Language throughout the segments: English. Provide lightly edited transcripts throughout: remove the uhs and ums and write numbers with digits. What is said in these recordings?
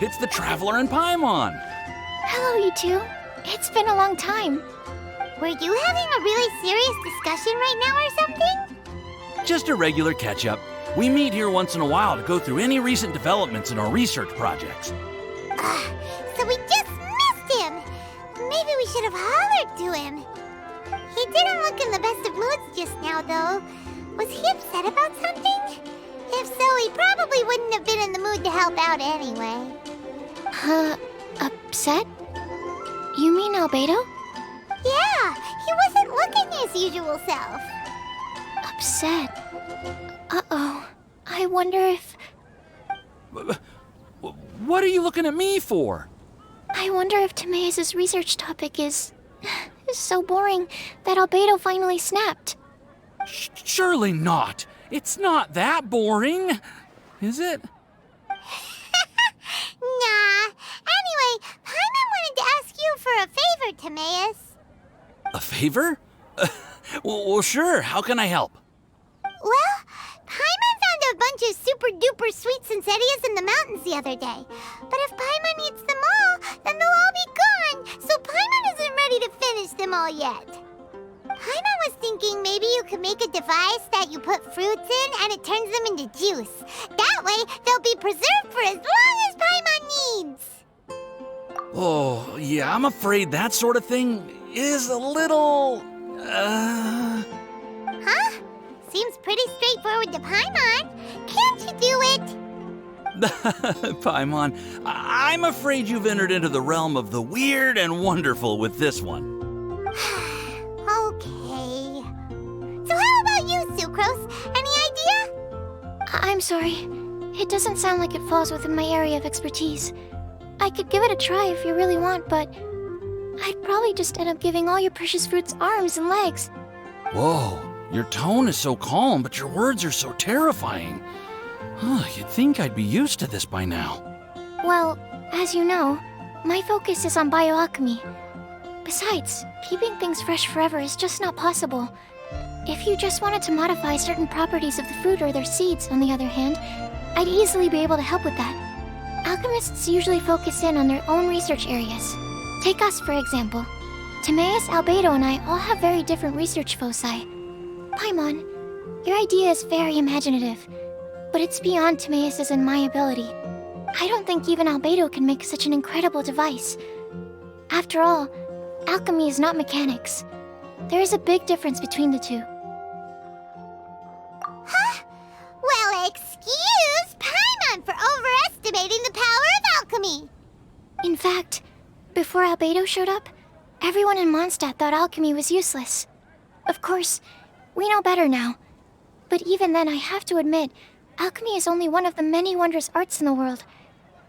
It's the Traveler and Paimon. Hello, you two. It's been a long time. Were you having a really serious discussion right now or something? Just a regular catch-up. We meet here once in a while to go through any recent developments in our research projects. So we just missed him! Maybe we should have hollered to him. He didn't look in the best of moods just now, though. Was he upset about something? If so, he probably wouldn't have been in the mood to help out anyway. Upset? You mean Albedo? Yeah, he wasn't looking his usual self. Upset? Uh-oh. I wonder if... What are you looking at me for? I wonder if Timaeus' research topic is so boring that Albedo finally snapped. Surely not. It's not that boring, is it? Nah. Anyway, Paimon wanted to ask you for a favor, Timaeus. A favor? Well, sure. How can I help? Well, Paimon found a bunch of super-duper sweet Sincerias in the mountains the other day. But if Paimon eats them all, then they'll all be gone, so Paimon isn't ready to finish them all yet. Paimon was thinking maybe you could make a device that you put fruits in and it turns them into juice. That way, they'll be preserved for as long as Paimon needs. Oh, yeah, I'm afraid that sort of thing is a little... Huh? Seems pretty straightforward to Paimon. Can't you do it? Paimon, I'm afraid you've entered into the realm of the weird and wonderful with this one. Okay. So how about you, Sucrose? Any idea? I'm sorry. It doesn't sound like it falls within my area of expertise. I could give it a try if you really want, but I'd probably just end up giving all your precious fruits arms and legs. Whoa, your tone is so calm, but your words are so terrifying. You'd think I'd be used to this by now. Well, as you know, my focus is on bioalchemy. Besides, keeping things fresh forever is just not possible. If you just wanted to modify certain properties of the fruit or their seeds, on the other hand, I'd easily be able to help with that. Alchemists usually focus in on their own research areas. Take us, for example. Timaeus, Albedo, and I all have very different research foci. Paimon, your idea is very imaginative, but it's beyond Timaeus' and my ability. I don't think even Albedo can make such an incredible device. After all, alchemy is not mechanics. There is a big difference between the two. Huh? Well, excuse Paimon for overestimating the power of alchemy. In fact, before Albedo showed up, everyone in Mondstadt thought alchemy was useless. Of course, we know better now. But even then, I have to admit, alchemy is only one of the many wondrous arts in the world.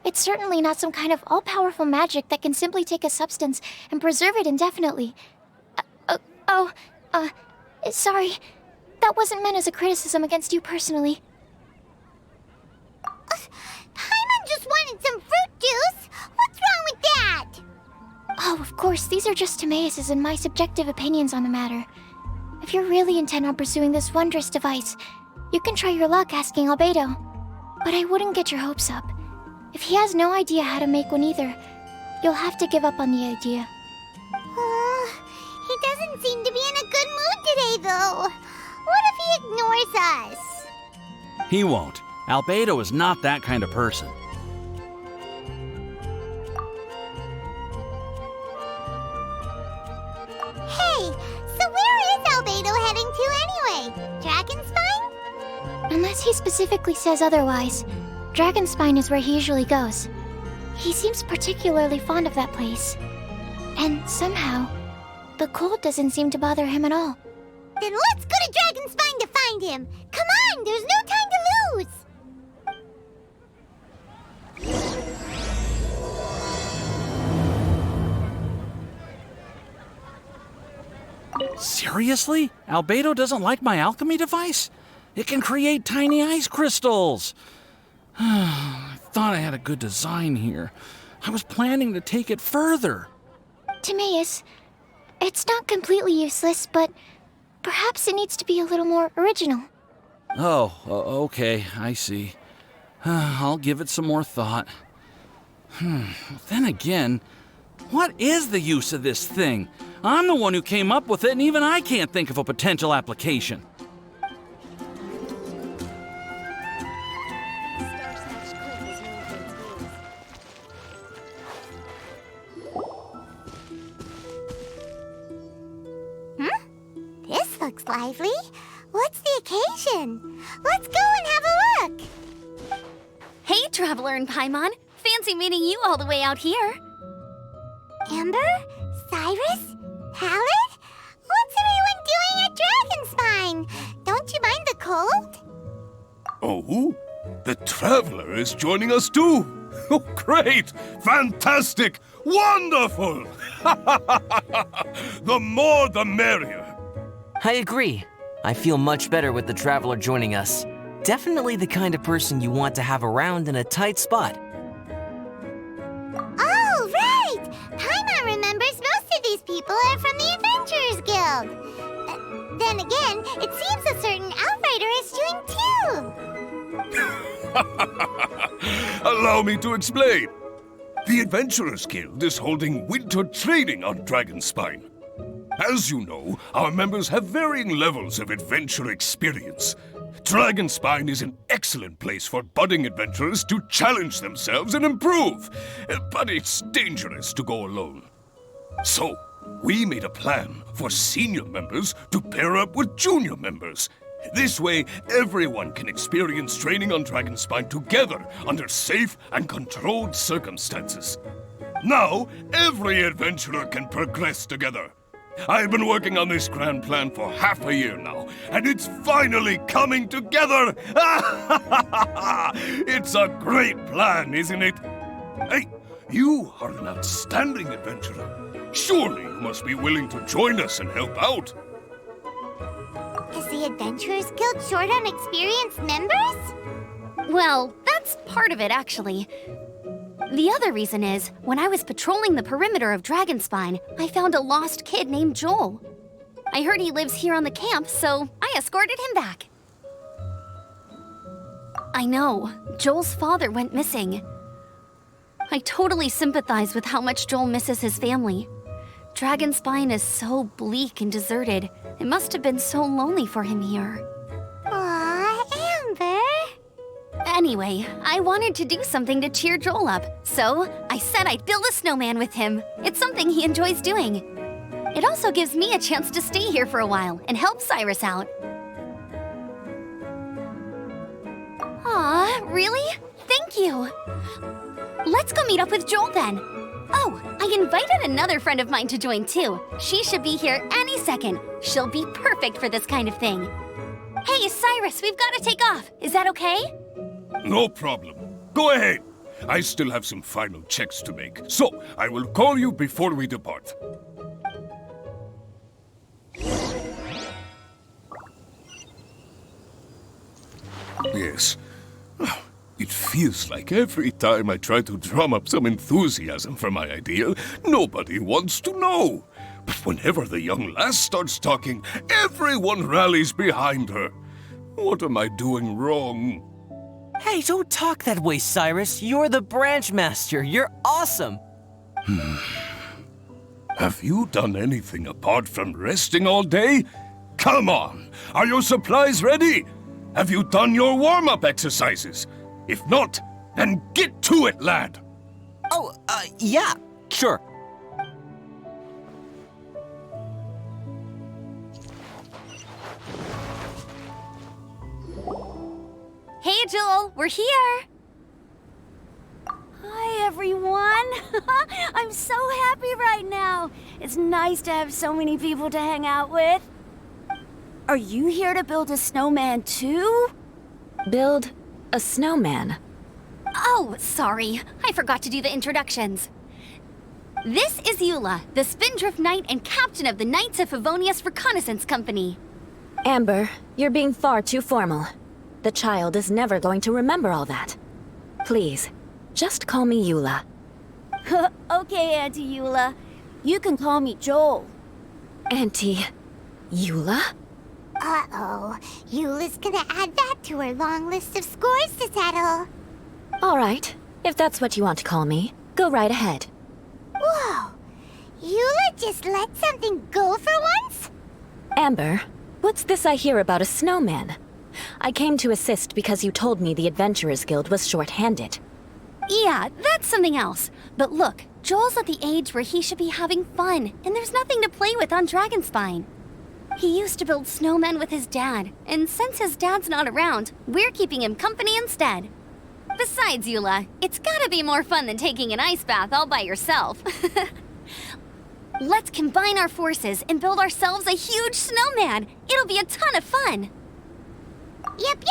It's certainly not some kind of all-powerful magic that can simply take a substance and preserve it indefinitely. Sorry. That wasn't meant as a criticism against you personally. Paimon just wanted some fruit juice. What's wrong with that? Oh, of course, these are just Timaeus' and my subjective opinions on the matter. If you're really intent on pursuing this wondrous device, you can try your luck asking Albedo. But I wouldn't get your hopes up. If he has no idea how to make one either, you'll have to give up on the idea. He doesn't seem to be in a good mood today, though. What if he ignores us? He won't. Albedo is not that kind of person. Hey, so where is Albedo heading to anyway? Dragonspine? Unless he specifically says otherwise, Dragonspine is where he usually goes. He seems particularly fond of that place. And somehow, the cold doesn't seem to bother him at all. Then let's go to Dragonspine to find him. Come on, there's no time to lose. Seriously? Albedo doesn't like my alchemy device? It can create tiny ice crystals. I thought I had a good design here. I was planning to take it further. Timaeus, it's not completely useless, but perhaps it needs to be a little more original. Oh, okay, I see. I'll give it some more thought. Then again, what is the use of this thing? I'm the one who came up with it, and even I can't think of a potential application. This looks lively. What's the occasion? Let's go and have a look. Hey, Traveler and Paimon. Fancy meeting you all the way out here. Amber? Cyrus? Halid? What's everyone doing at Dragonspine? Don't you mind the cold? Oh, the Traveler is joining us too. Oh, great! Fantastic! Wonderful! The more the merrier. I agree. I feel much better with the Traveler joining us. Definitely the kind of person you want to have around in a tight spot. Oh, right! Paimon remembers most of these people are from the Adventurers Guild. Then again, it seems a certain Outrider is doing too. Allow me to explain. The Adventurers Guild is holding winter training on Dragonspine. As you know, our members have varying levels of adventure experience. Dragonspine is an excellent place for budding adventurers to challenge themselves and improve, but it's dangerous to go alone. So, we made a plan for senior members to pair up with junior members. This way, everyone can experience training on Dragonspine together under safe and controlled circumstances. Now, every adventurer can progress together. I've been working on this grand plan for half a year now, and it's finally coming together! It's a great plan, isn't it? Hey, you are an outstanding adventurer. Surely you must be willing to join us and help out. Is the Adventurers Guild short on experienced members? Well, that's part of it, actually. The other reason is, when I was patrolling the perimeter of Dragonspine, I found a lost kid named Joel. I heard he lives here on the camp, so I escorted him back. I know, Joel's father went missing. I totally sympathize with how much Joel misses his family. Dragonspine is so bleak and deserted. It must have been so lonely for him here. Aw, Amber. Anyway, I wanted to do something to cheer Joel up, so I said I'd build a snowman with him. It's something he enjoys doing. It also gives me a chance to stay here for a while and help Cyrus out. Aw, really? Thank you. Let's go meet up with Joel then. Oh, I invited another friend of mine to join too. She should be here any second. She'll be perfect for this kind of thing. Hey, Cyrus, we've got to take off. Is that okay? No problem. Go ahead. I still have some final checks to make, so I will call you before we depart. Yes. It feels like every time I try to drum up some enthusiasm for my idea, nobody wants to know. But whenever the young lass starts talking, everyone rallies behind her. What am I doing wrong? Hey, don't talk that way, Cyrus. You're the branch master. You're awesome. Have you done anything apart from resting all day? Come on! Are your supplies ready? Have you done your warm-up exercises? If not, then get to it, lad! Oh, yeah, sure. Hey, Joel, we're here. Hi, everyone. I'm so happy right now. It's nice to have so many people to hang out with. Are you here to build a snowman too? Build a snowman? Oh, sorry. I forgot to do the introductions. This is Eula, the Spindrift Knight and captain of the Knights of Favonius Reconnaissance Company. Amber, you're being far too formal. The child is never going to remember all that. Please, just call me Eula. Okay, Auntie Eula. You can call me Joel. Auntie Eula? Uh-oh. Eula's gonna add that to her long list of scores to settle. All right, if that's what you want to call me. go right ahead. Whoa! Eula just let something go for once? Amber, what's this I hear about a snowman? I came to assist because you told me the Adventurers Guild was short-handed. Yeah, that's something else. But look, Joel's at the age where he should be having fun, and there's nothing to play with on Dragonspine. He used to build snowmen with his dad, and since his dad's not around, we're keeping him company instead. Besides, Eula, it's gotta be more fun than taking an ice bath all by yourself. Let's combine our forces and build ourselves a huge snowman. It'll be a ton of fun. Yep.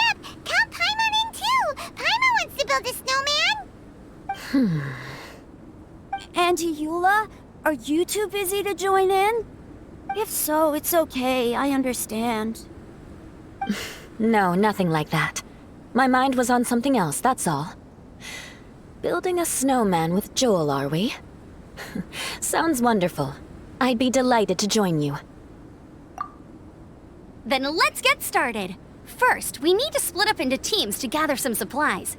Count Paimon in too. Paimon wants to build a snowman. Auntie Eula, are you too busy to join in? If so, it's okay. I understand. No, nothing like that. My mind was on something else, that's all. Building a snowman with Joel, are we? Sounds wonderful. I'd be delighted to join you. Then let's get started. First, we need to split up into teams to gather some supplies.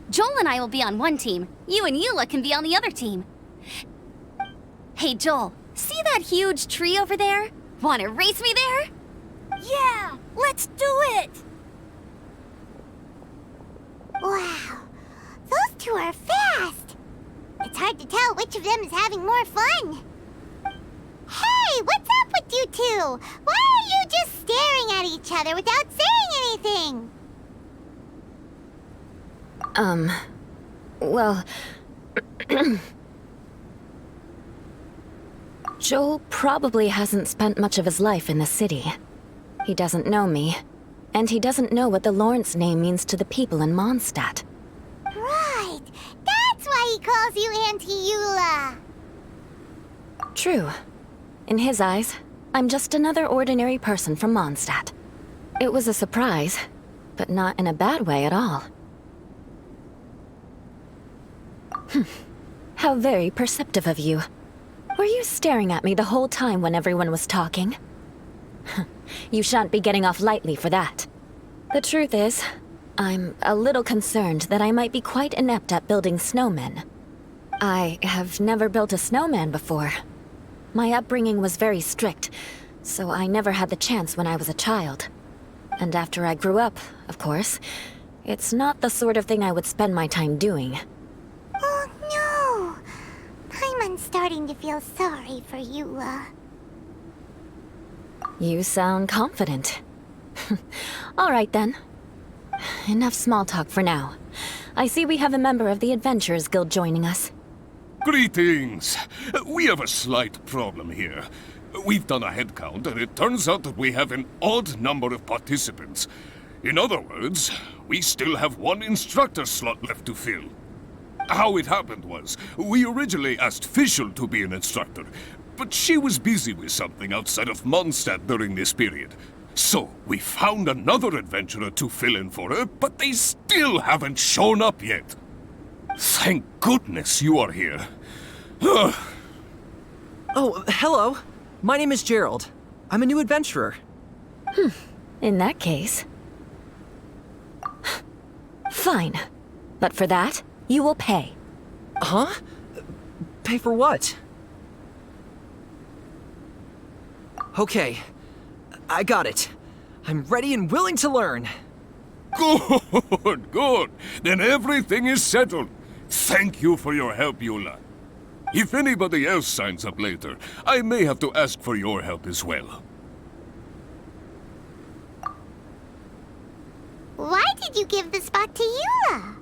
Joel and I will be on one team. You and Eula can be on the other team. Hey, Joel, see that huge tree over there? Wanna race me there? Yeah, let's do it! Wow, those two are fast. It's hard to tell which of them is having more fun. Hey, what's up with you two? Why are you just staring at each other without saying anything? Well... Joel probably hasn't spent much of his life in the city. He doesn't know me, and he doesn't know what the Lawrence name means to the people in Mondstadt. Right, that's why he calls you Auntie Eula. True. In his eyes, I'm just another ordinary person from Mondstadt. It was a surprise, but not in a bad way at all. How very perceptive of you. Were you staring at me the whole time when everyone was talking? You shan't be getting off lightly for that. The truth is, I'm a little concerned that I might be quite inept at building snowmen. I have never built a snowman before. My upbringing was very strict, so I never had the chance when I was a child. And after I grew up, of course, it's not the sort of thing I would spend my time doing. Oh no! Paimon's starting to feel sorry for Eula. You sound confident. All right then. Enough small talk for now. I see we have a member of the Adventurers Guild joining us. Greetings. We have a slight problem here. We've done a head count, and it turns out that we have an odd number of participants. In other words, we still have one instructor slot left to fill. How it happened was, we originally asked Fischl to be an instructor, but she was busy with something outside of Mondstadt during this period. So, we found another adventurer to fill in for her, but they still haven't shown up yet. Thank goodness you are here. Oh, hello. My name is Gerald. I'm a new adventurer. In that case... Fine. But for that, you will pay. Huh? Pay for what? Okay. I got it. I'm ready and willing to learn. Good, good. Then everything is settled. Thank you for your help, Eula. If anybody else signs up later, I may have to ask for your help as well. Why did you give the spot to Eula?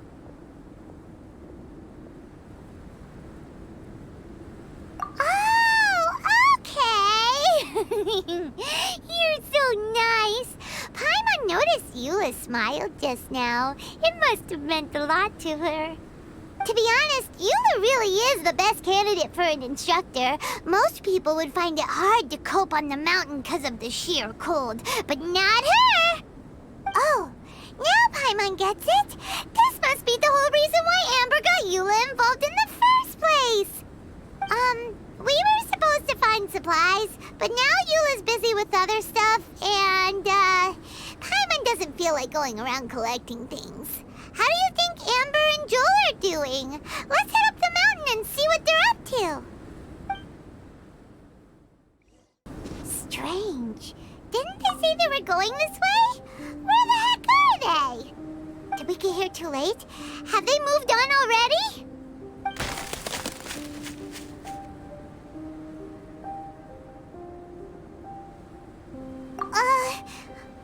Oh, okay. You're so nice. Paimon noticed Eula smiled just now. It must have meant a lot to her. To be honest, Eula really is the best candidate for an instructor. Most people would find it hard to cope on the mountain because of the sheer cold, but not her! Oh, now Paimon gets it. This must be the whole reason why Amber got Eula involved in the first place. We were supposed to find supplies, but now Eula's busy with other stuff, and, Paimon doesn't feel like going around collecting things. How do you think Amber and and Joel are doing. Let's head up the mountain and see what they're up to. Strange. Didn't they say they were going this way? Where the heck are they? Did we get here too late? Have they moved on already?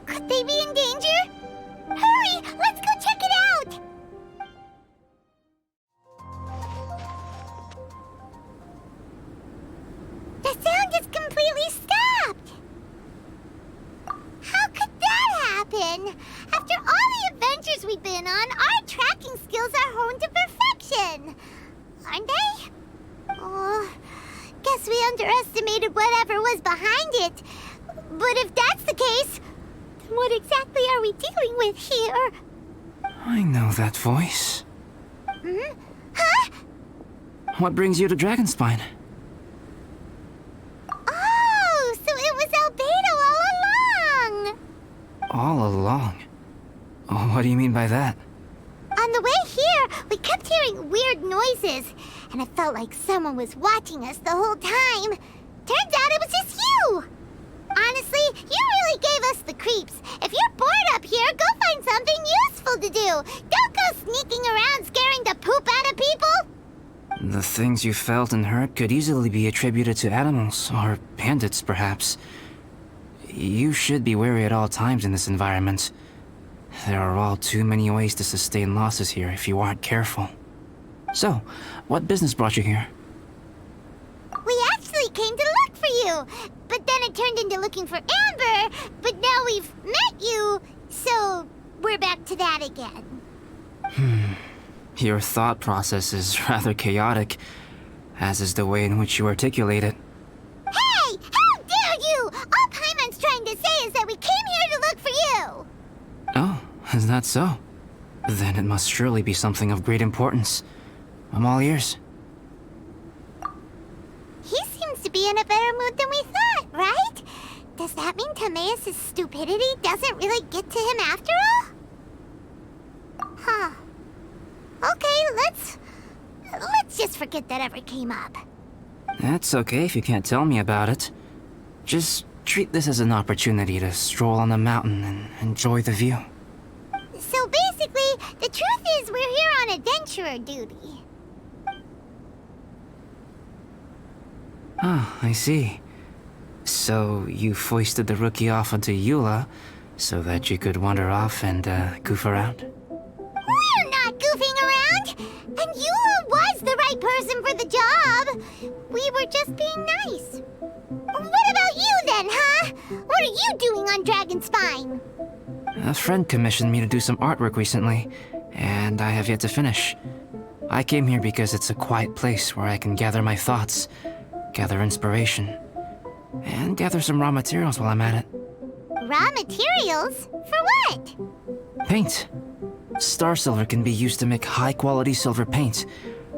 Could they be in danger? Hurry! Let's go check it out! The sound is completely stopped! How could that happen? After all the adventures we've been on, our tracking skills are honed to perfection! Aren't they? Oh, guess we underestimated whatever was behind it. But if that's the case, then what exactly are we dealing with here? I know that voice. Hmm? Huh? What brings you to Dragonspine? Oh, so it was Albedo all along! All along? Oh, what do you mean by that? On the way here, we kept hearing weird noises, and it felt like someone was watching us the whole time. Turns out it was just you! Honestly, you really gave us the creeps. If you're bored up here, go find something useful to do. Don't go sneaking around scaring the poop out of people. The things you felt and heard could easily be attributed to animals, or bandits, perhaps. You should be wary at all times in this environment. There are all too many ways to sustain losses here if you aren't careful. So, what business brought you here? We actually came to look for you, but then it turned into looking for Amber, but now we've met you, so we're back to that again. Your thought process is rather chaotic, as is the way in which you articulate it. Hey! How dare you! All Paimon's trying to say is that we came here to look for you! Oh, is that so? Then it must surely be something of great importance. I'm all ears. He seems to be in a better mood than we thought, right? Does that mean Timaeus' stupidity doesn't really get to him after all? Huh. Okay, let's just forget that ever came up. That's okay if you can't tell me about it. Just treat this as an opportunity to stroll on the mountain and enjoy the view. So basically, the truth is we're here on adventurer duty. Ah, I see. So you foisted the rookie off onto Eula so that you could wander off and goof around? We're not goofing around! And Eula was the right person for the job! We were just being nice. What about you then, huh? What are you doing on Dragonspine? A friend commissioned me to do some artwork recently, and I have yet to finish. I came here because it's a quiet place where I can gather my thoughts, gather inspiration, and gather some raw materials while I'm at it. Raw materials? For what? Paint. Star silver can be used to make high-quality silver paint.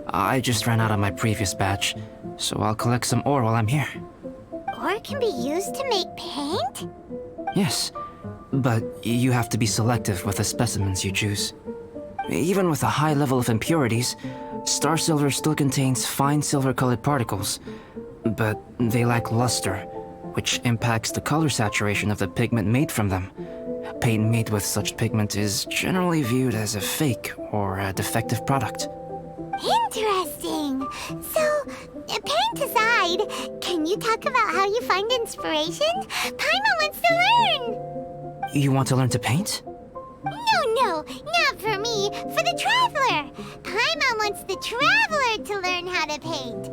I just ran out of my previous batch, so I'll collect some ore while I'm here. Ore can be used to make paint? Yes, but you have to be selective with the specimens you choose. Even with a high level of impurities, star silver still contains fine silver-colored particles, but they lack luster, which impacts the color saturation of the pigment made from them. Paint made with such pigment is generally viewed as a fake or a defective product. Interesting. So, paint aside, can you talk about how you find inspiration? Paimon wants to learn. You want to learn to paint? No, not for me. For the Traveler. Paimon wants the Traveler to learn how to paint.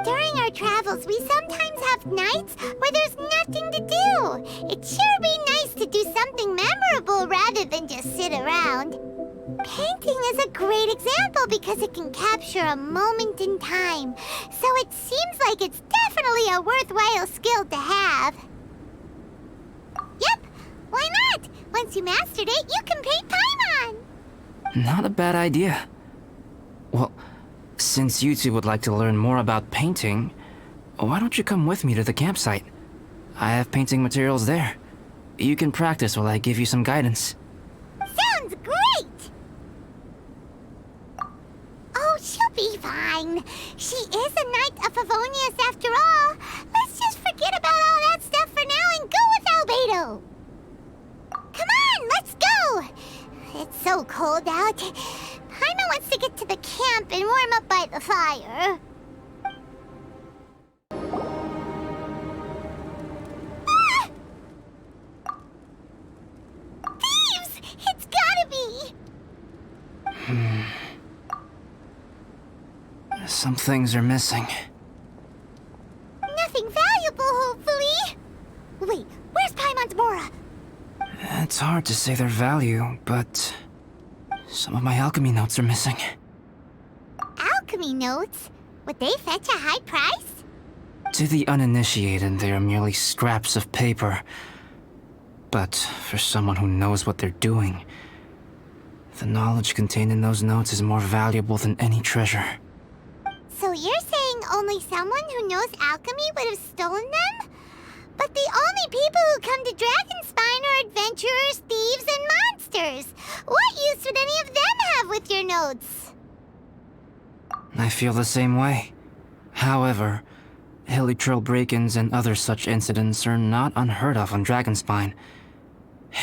During our travels, we sometimes have nights where there's nothing to do. It'd sure be nice to do something memorable rather than just sit around. Painting is a great example because it can capture a moment in time. So it seems like it's definitely a worthwhile skill to have. Yep, why not? Once you mastered it, you can paint Paimon. Not a bad idea. Well, since you two would like to learn more about painting, why don't you come with me to the campsite? I have painting materials there. You can practice while I give you some guidance. Sounds great! be fine. She is a Knight of Favonius after all. Let's just forget about all that stuff for now and go with Albedo. Come on, let's go. It's so cold out. Paimon wants to get to the camp and warm up by the fire. Ah! Thieves! It's gotta be! Some things are missing. Nothing valuable, hopefully. Wait, where's Paimon's Mora? It's hard to say their value, but some of my alchemy notes are missing. Alchemy notes? Would they fetch a high price? To the uninitiated, they are merely scraps of paper. But for someone who knows what they're doing, the knowledge contained in those notes is more valuable than any treasure. So you're saying only someone who knows alchemy would have stolen them? But the only people who come to Dragonspine are adventurers, thieves, and monsters. What use would any of them have with your notes? I feel the same way. However, hilly trail break-ins and other such incidents are not unheard of on Dragonspine.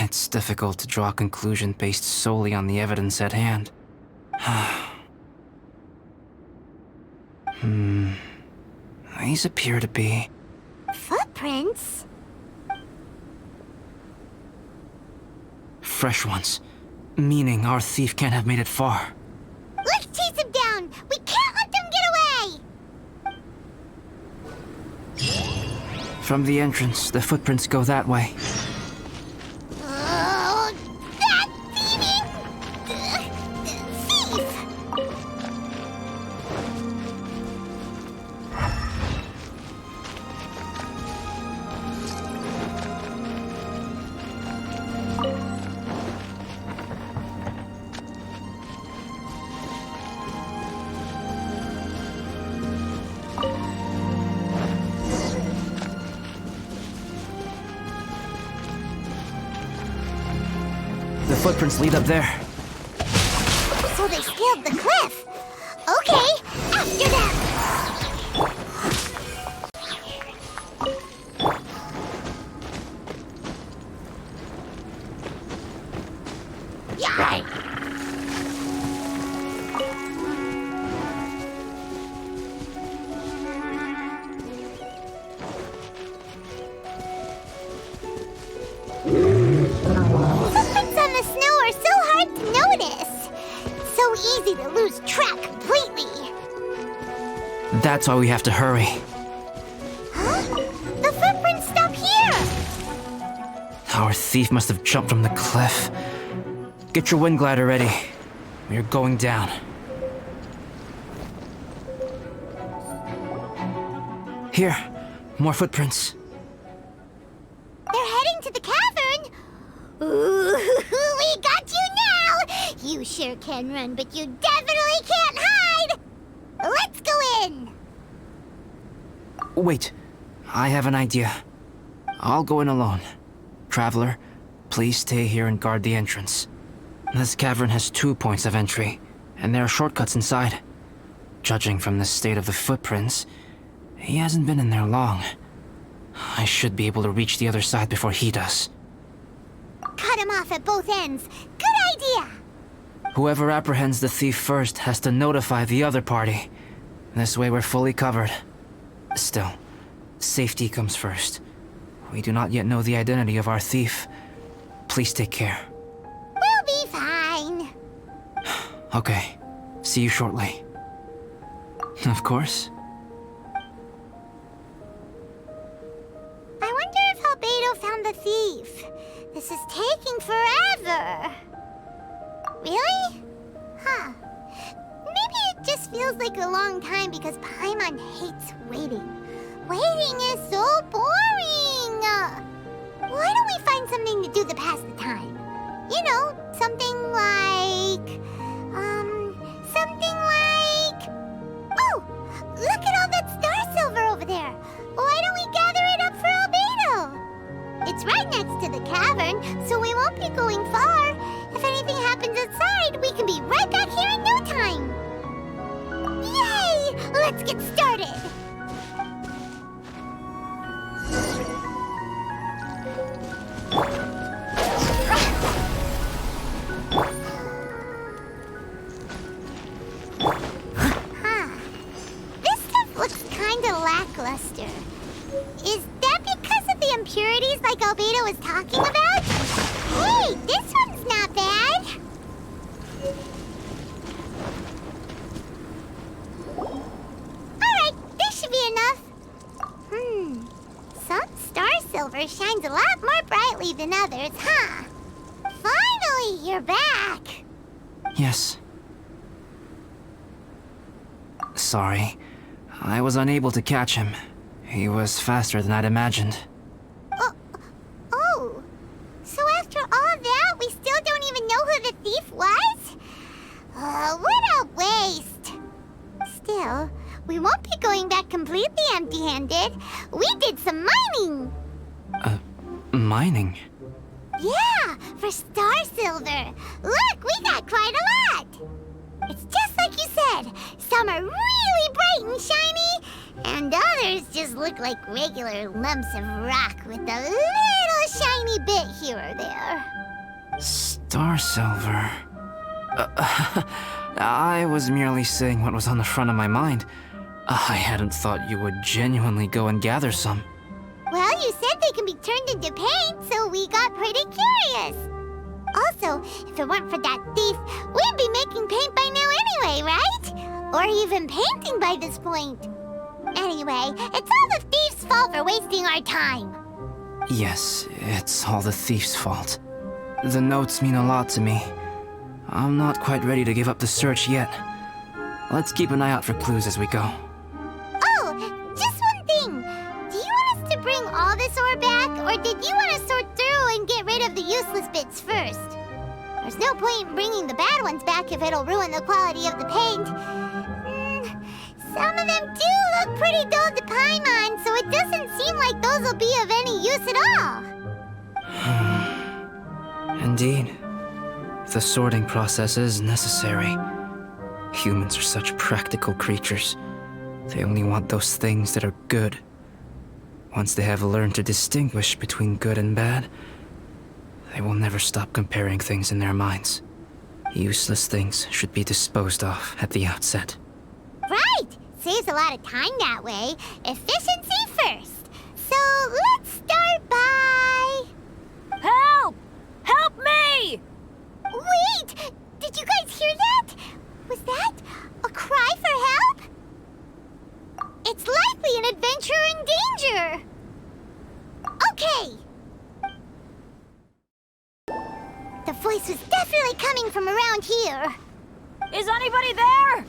It's difficult to draw a conclusion based solely on the evidence at hand. These appear to be... Footprints? fresh ones. Meaning our thief can't have made it far. Let's chase him down! We can't let them get away! From the entrance, the footprints go that way. Oh, that thieving... thief! The footprints lead up there. So they scaled the cliff. Okay, after them! Yay! Footprints on the snow are so hard to notice. So easy to lose track completely. That's why we have to hurry. Huh? The footprints stop here! Our thief must have jumped from the cliff. Get your wind glider ready. We are going down. Here, more footprints. They're heading to the cavern. Ooh, we got you now! You sure can run, but you definitely can't hide! Let's go in! Wait, I have an idea. I'll go in alone. Traveler, please stay here and guard the entrance. This cavern has 2 points of entry, and there are shortcuts inside. Judging from the state of the footprints, he hasn't been in there long. I should be able to reach the other side before he does. Cut him off at both ends. Good idea! Whoever apprehends the thief first has to notify the other party. This way we're fully covered. Still, safety comes first. We do not yet know the identity of our thief. Please take care. We'll be fine. Okay, see you shortly. Of course. I wonder if Albedo found the thief. This is taking forever. Really? Huh. Maybe it just feels like a long time because Paimon hates waiting. Waiting is so boring. Why don't we find something to do to pass the time? You know, something like... Oh! Look at all that star silver over there! Why don't we gather it up for Albedo? It's right next to the cavern, so we won't be going far. If anything happens outside, we can be right back here in no time. let's get started! This stuff looks kinda lackluster. Is that because of the impurities like Albedo was talking about? Hey, this one's not bad! Alright, this should be enough. Some star silver shines a lot more brightly than others, huh? Finally, you're back! Yes. Sorry. I was unable to catch him. He was faster than I'd imagined. Oh. So after all that, we still don't even know who the thief was? What a waste! Still, we won't be going back completely empty-handed. We did some mining! Mining? Yeah, for star silver. Look, we got quite a lot! It's just like you said. Some are really bright and shiny, and others just look like regular lumps of rock with a little shiny bit here or there. Star silver. I was merely saying what was on the front of my mind. I hadn't thought you would genuinely go and gather some. Well, you said they can be turned into paint, so we got pretty curious. Also, if it weren't for that thief, we'd be making paint by now anyway, right? Or even painting by this point. Anyway, it's all the thief's fault for wasting our time. Yes, it's all the thief's fault. The notes mean a lot to me. I'm not quite ready to give up the search yet. Let's keep an eye out for clues as we go. Oh, just one thing. Do you want us to bring all this ore back, or did you want to sort through and get rid of the useless bits first? There's no point in bringing the bad ones back if it'll ruin the quality of the paint. Some of them do look pretty dull to paimon, so it doesn't seem like those will be of any use at all. Indeed. The sorting process is necessary. Humans are such practical creatures. They only want those things that are good. Once they have learned to distinguish between good and bad, they will never stop comparing things in their minds. Useless things should be disposed of at the outset. Right! Saves a lot of time that way. Efficiency first. So let's start by... Help! Help me! Wait! Did you guys hear that? Was that a cry for help? It's likely an adventurer in danger! Okay! The voice was definitely coming from around here. Is anybody there?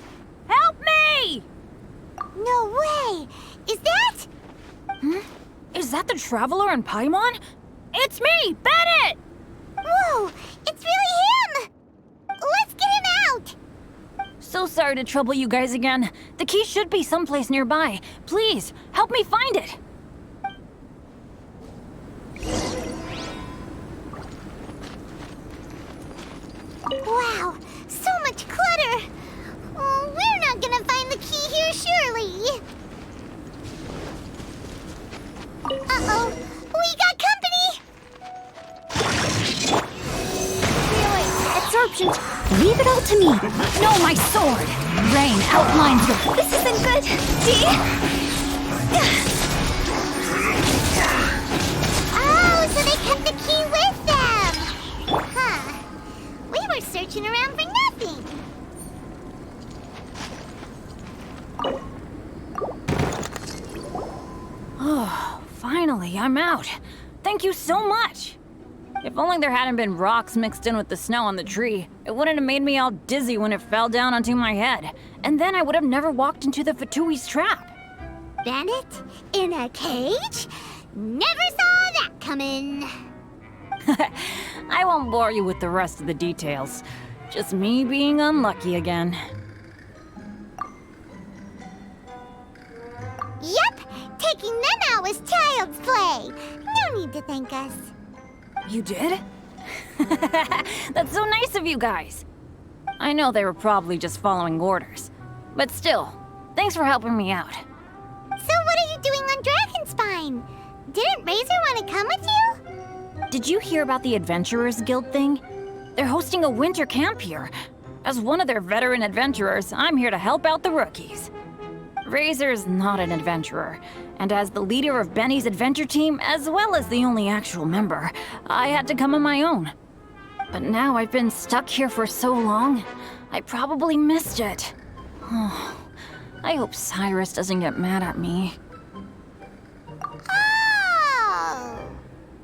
Help me! No way! Is that... Is that the Traveler in Paimon? It's me, Bennett! Whoa! It's really him! Let's get him out! So sorry to trouble you guys again. The key should be someplace nearby. Please, help me find it. Wow, so much clutter! Oh, we're not gonna find the key here, surely! Uh-oh, we got company! Absorption. Leave it all to me. No, my sword. Rain outlines your... This isn't good. Oh, so they kept the key with them! Huh. We were searching around for nothing. Oh, finally, I'm out. Thank you so much. If only there hadn't been rocks mixed in with the snow on the tree, it wouldn't have made me all dizzy when it fell down onto my head. And then I would have never walked into the Fatui's trap. Bennett? In a cage? Never saw that coming. I won't bore you with the rest of the details. Just me being unlucky again. Yep, taking them out was child's play. No need to thank us. You did? That's so nice of you guys. I know they were probably just following orders. But still, Thanks for helping me out. So what are you doing on Dragonspine? Didn't Razor want to come with you? Did you hear about the Adventurers Guild thing? They're hosting a winter camp here. As one of their veteran adventurers, I'm here to help out the rookies. Razor's not an adventurer, and as the leader of Benny's adventure team, as well as the only actual member, I had to come on my own. But now I've been stuck here for so long, I probably missed it. Oh, I hope Cyrus doesn't get mad at me. Oh!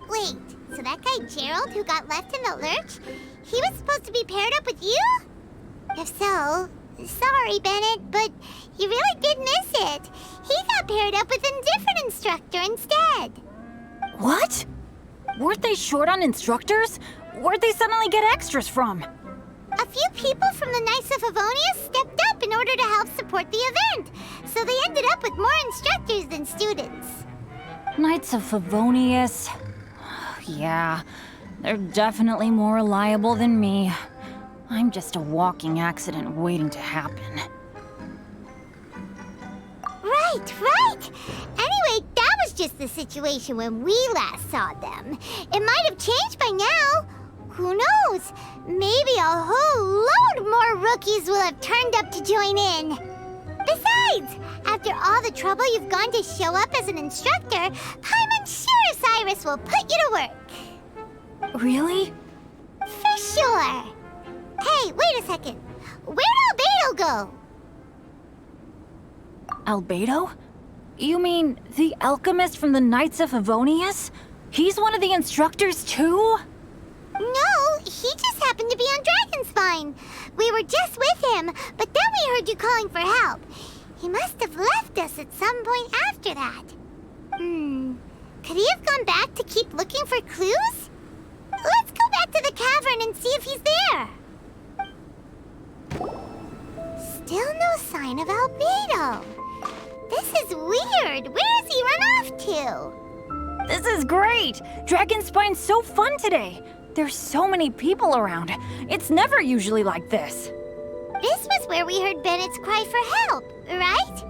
Wait, so that guy Gerald who got left in the lurch, he was supposed to be paired up with you? If so, sorry, Bennett, but you really did miss it. He got paired up with a different instructor instead. What? Weren't they short on instructors? Where'd they suddenly get extras from? A few people from the Knights of Favonius stepped up in order to help support the event, so they ended up with more instructors than students. Knights of Favonius? Yeah, they're definitely more reliable than me. I'm just a walking accident waiting to happen. Right. Anyway, that was just the situation when we last saw them. It might have changed by now. Who knows? Maybe a whole load more rookies will have turned up to join in. Besides, after all the trouble you've gone to show up as an instructor, I'm sure Cyrus will put you to work. Really? For sure. Hey, wait a second. Where'd Albedo go? Albedo? You mean the alchemist from the Knights of Favonius? He's one of the instructors too? No, he just happened to be on Dragonspine. We were just with him, but then we heard you calling for help. He must have left us at some point after that. Could he have gone back to keep looking for clues? Let's go back to the cavern and see if he's there. Still no sign of Albedo. This is weird. Where has he run off to? This is great! Dragonspine's so fun today! There's so many people around. It's never usually like this. This was where we heard Bennett's cry for help, right?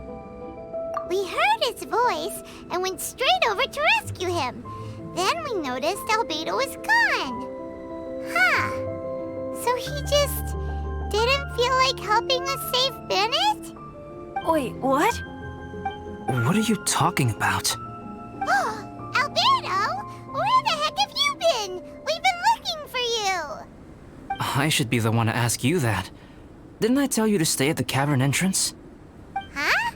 We heard his voice and went straight over to rescue him. Then we noticed Albedo was gone. Huh. So he just didn't feel like helping us save Bennett? Wait, what? What are you talking about? Albedo? Where the heck have you been? We've been looking for you. I should be the one to ask you that. Didn't I tell you to stay at the cavern entrance? Huh?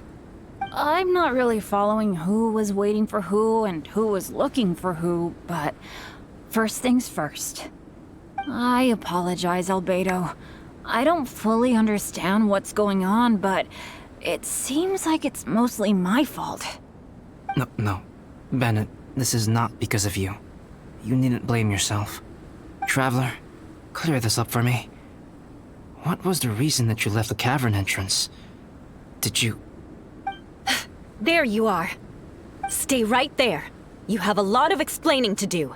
I'm not really following who was waiting for who and who was looking for who, but first things first. I apologize, Albedo. I don't fully understand what's going on, but it seems like it's mostly my fault. No. Bennett, this is not because of you. You needn't blame yourself. Traveler, clear this up for me. What was the reason that you left the cavern entrance? Did you... There you are. Stay right there. You have a lot of explaining to do.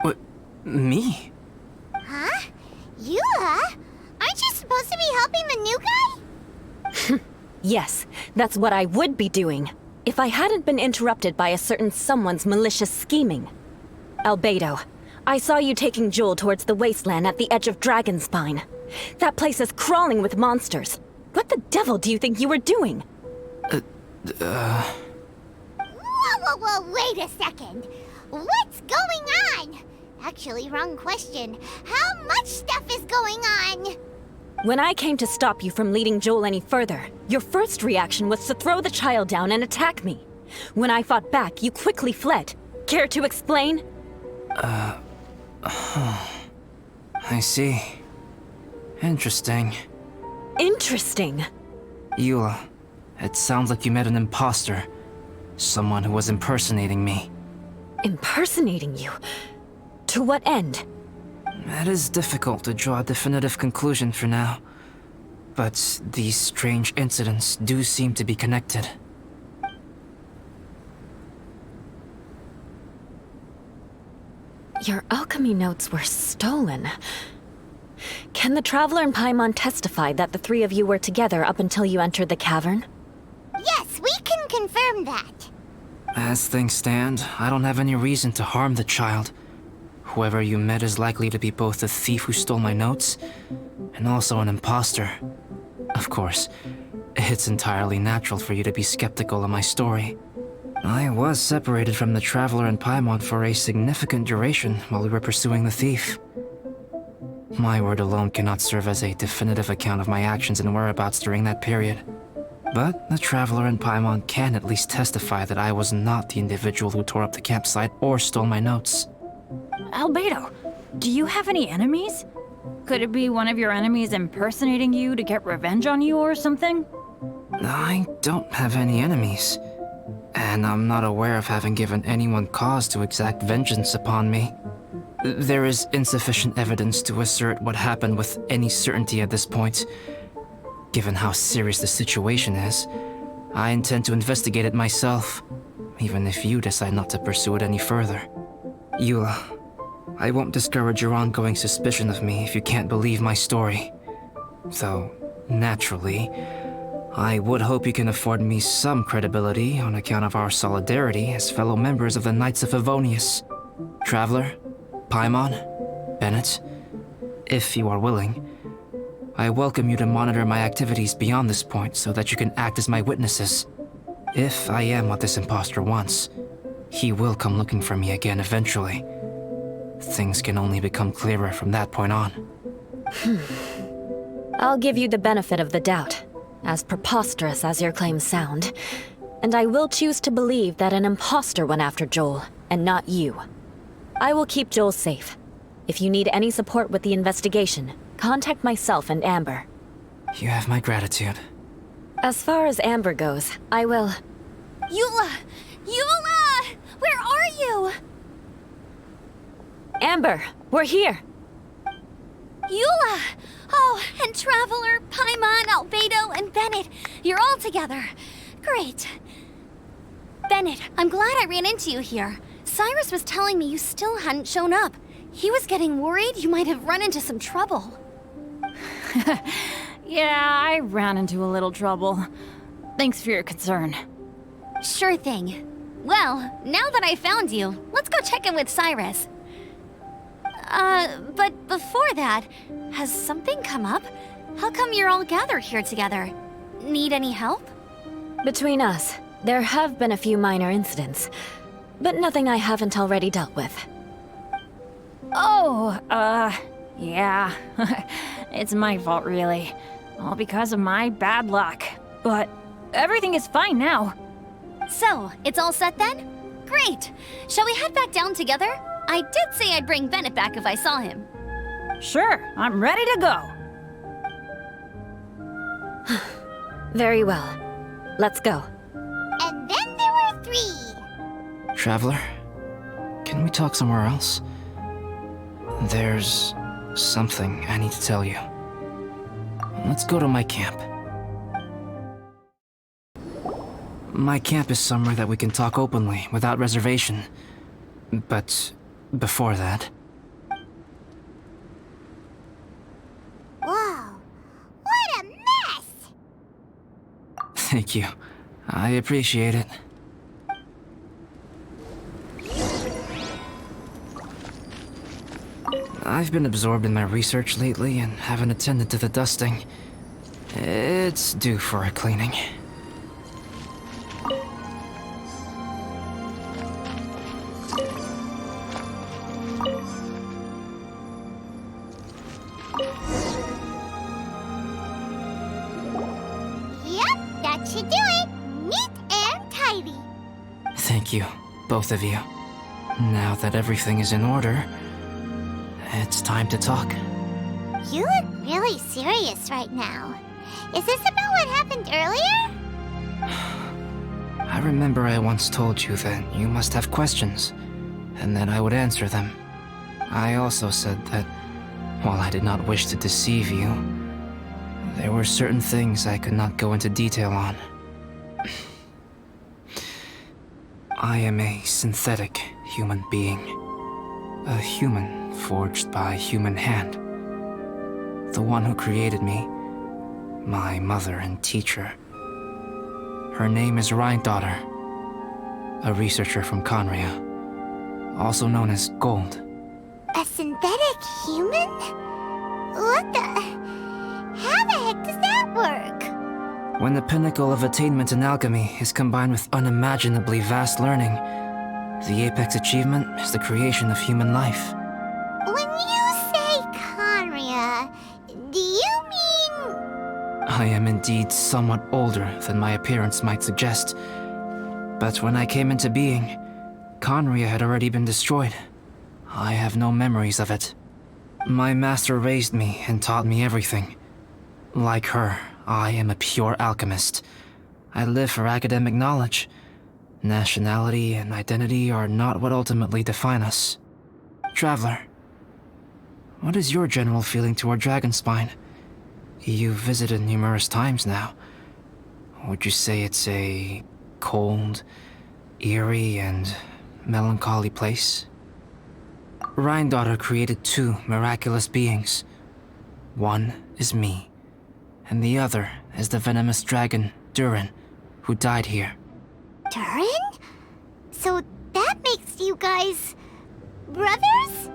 What? Me? Huh? You, huh? Aren't you supposed to be helping the new guy? Yes, that's what I would be doing, if I hadn't been interrupted by a certain someone's malicious scheming. Albedo, I saw you taking Joel towards the wasteland at the edge of Dragonspine. That place is crawling with monsters. What the devil do you think you were doing? Whoa, wait a second. What's going on? Actually, wrong question. How much stuff is going on? When I came to stop you from leading Joel any further, your first reaction was to throw the child down and attack me. When I fought back, you quickly fled. Care to explain? I see. Interesting. Interesting. Eula, it sounds like you met an imposter. Someone who was impersonating me. Impersonating you? To what end? It is difficult to draw a definitive conclusion for now. But these strange incidents do seem to be connected. Your alchemy notes were stolen. Can the Traveler and Paimon testify that the three of you were together up until you entered the cavern? Yes, we can confirm that. As things stand, I don't have any reason to harm the child. Whoever you met is likely to be both the thief who stole my notes and also an imposter. Of course, it's entirely natural for you to be skeptical of my story. I was separated from the Traveler and Paimon for a significant duration while we were pursuing the thief. My word alone cannot serve as a definitive account of my actions and whereabouts during that period. But the Traveler and Paimon can at least testify that I was not the individual who tore up the campsite or stole my notes. Albedo, do you have any enemies? Could it be one of your enemies impersonating you to get revenge on you or something? I don't have any enemies, and I'm not aware of having given anyone cause to exact vengeance upon me. There is insufficient evidence to assert what happened with any certainty at this point. Given how serious the situation is, I intend to investigate it myself, even if you decide not to pursue it any further. Eula, I won't discourage your ongoing suspicion of me if you can't believe my story. Though, naturally, I would hope you can afford me some credibility on account of our solidarity as fellow members of the Knights of Favonius. Traveler, Paimon, Bennett, if you are willing, I welcome you to monitor my activities beyond this point so that you can act as my witnesses. If I am what this imposter wants, he will come looking for me again eventually. Things can only become clearer from that point on. I'll give you the benefit of the doubt, as preposterous as your claims sound. And I will choose to believe that an imposter went after Joel, and not you. I will keep Joel safe. If you need any support with the investigation, contact myself and Amber. You have my gratitude. As far as Amber goes, I will... Eula! Eula! Where are you? Amber, we're here! Eula! Oh, and Traveler, Paimon, Albedo, and Bennett. You're all together. Great. Bennett, I'm glad I ran into you here. Cyrus was telling me you still hadn't shown up. He was getting worried you might have run into some trouble. Yeah, I ran into a little trouble. Thanks for your concern. Sure thing. Well, now that I found you, let's go check in with Cyrus. But before that, has something come up? How come you're all gathered here together? Need any help? Between us, there have been a few minor incidents, but nothing I haven't already dealt with. Oh, yeah. It's my fault, really. All because of my bad luck. But everything is fine now. So, it's all set then? Great! Shall we head back down together? I did say I'd bring Bennett back if I saw him. Sure, I'm ready to go. Very well. Let's go. And then there were 3. Traveler, can we talk somewhere else? There's something I need to tell you. Let's go to my camp. My camp is somewhere that we can talk openly, without reservation. But before that... Whoa. What a mess! Thank you. I appreciate it. I've been absorbed in my research lately and haven't attended to the dusting. It's due for a cleaning. Yep, that should do it. Neat and tidy. Thank you, both of you. Now that everything is in order, it's time to talk. You look really serious right now. Is this about what happened earlier? I remember I once told you that you must have questions, and that I would answer them. I also said that, while I did not wish to deceive you, there were certain things I could not go into detail on. I am a synthetic human being. A human forged by human hand. the one who created me, my mother and teacher. Her name is Rhine-daughter, a researcher from Conria, also known as Gold. A synthetic human? What the... How the heck does that work? When the pinnacle of attainment in alchemy is combined with unimaginably vast learning, the apex achievement is the creation of human life. When you say Conria, do you mean... I am indeed somewhat older than my appearance might suggest. But when I came into being, Conria had already been destroyed. I have no memories of it. My master raised me and taught me everything. Like her, I am a pure alchemist. I live for academic knowledge. Nationality and identity are not what ultimately define us. Traveler, what is your general feeling toward Dragonspine? You've visited numerous times now. Would you say it's a cold, eerie, and melancholy place? Rhine-daughter created two miraculous beings. One is me, and the other is the venomous dragon, Durin, who died here. Durin? So that makes you guys... brothers?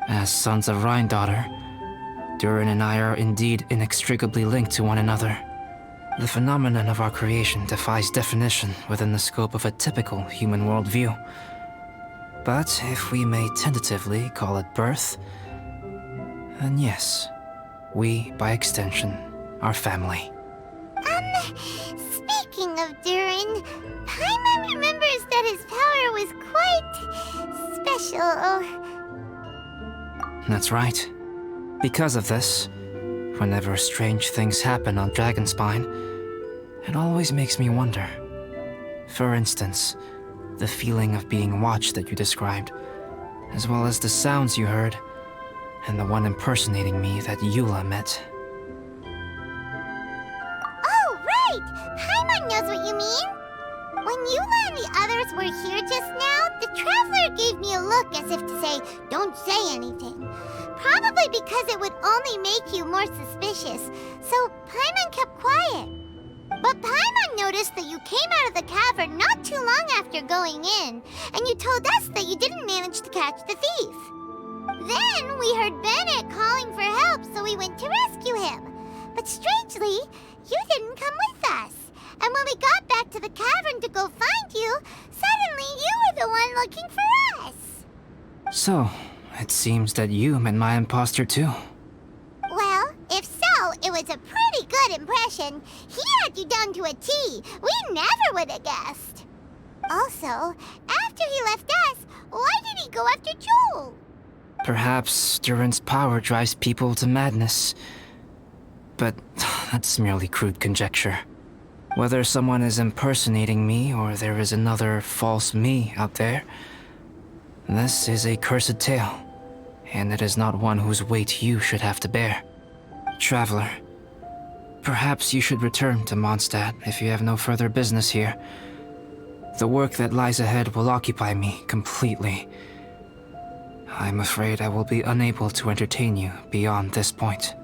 As sons of Rhine-daughter, Durin and I are indeed inextricably linked to one another. The phenomenon of our creation defies definition within the scope of a typical human worldview. But if we may tentatively call it birth, then yes, we, by extension, are family. Speaking of Durin, Paimon remembers that his power was quite special. That's right. Because of this, whenever strange things happen on Dragonspine, it always makes me wonder. For instance, the feeling of being watched that you described, as well as the sounds you heard, and the one impersonating me that Eula met. Oh, right! Paimon knows what you mean! When Eula and the others were here just now, the Traveler gave me a look as if to say, don't say anything. Probably because it would only make you more suspicious, so Paimon kept quiet. But Paimon noticed that you came out of the cavern not too long after going in, and you told us that you didn't manage to catch the thief. Then we heard Bennett calling for help, so we went to rescue him. But strangely, you didn't come with us. And when we got back to the cavern to go find you, suddenly you were the one looking for us. So, it seems that you met my imposter too. Well, if so, it was a pretty good impression. He had you down to a T. We never would have guessed. Also, after he left us, why did he go after Joel? Perhaps Durin's power drives people to madness. But that's merely crude conjecture. Whether someone is impersonating me or there is another false me out there, this is a cursed tale, and it is not one whose weight you should have to bear. Traveler, perhaps you should return to Mondstadt if you have no further business here. The work that lies ahead will occupy me completely. I'm afraid I will be unable to entertain you beyond this point.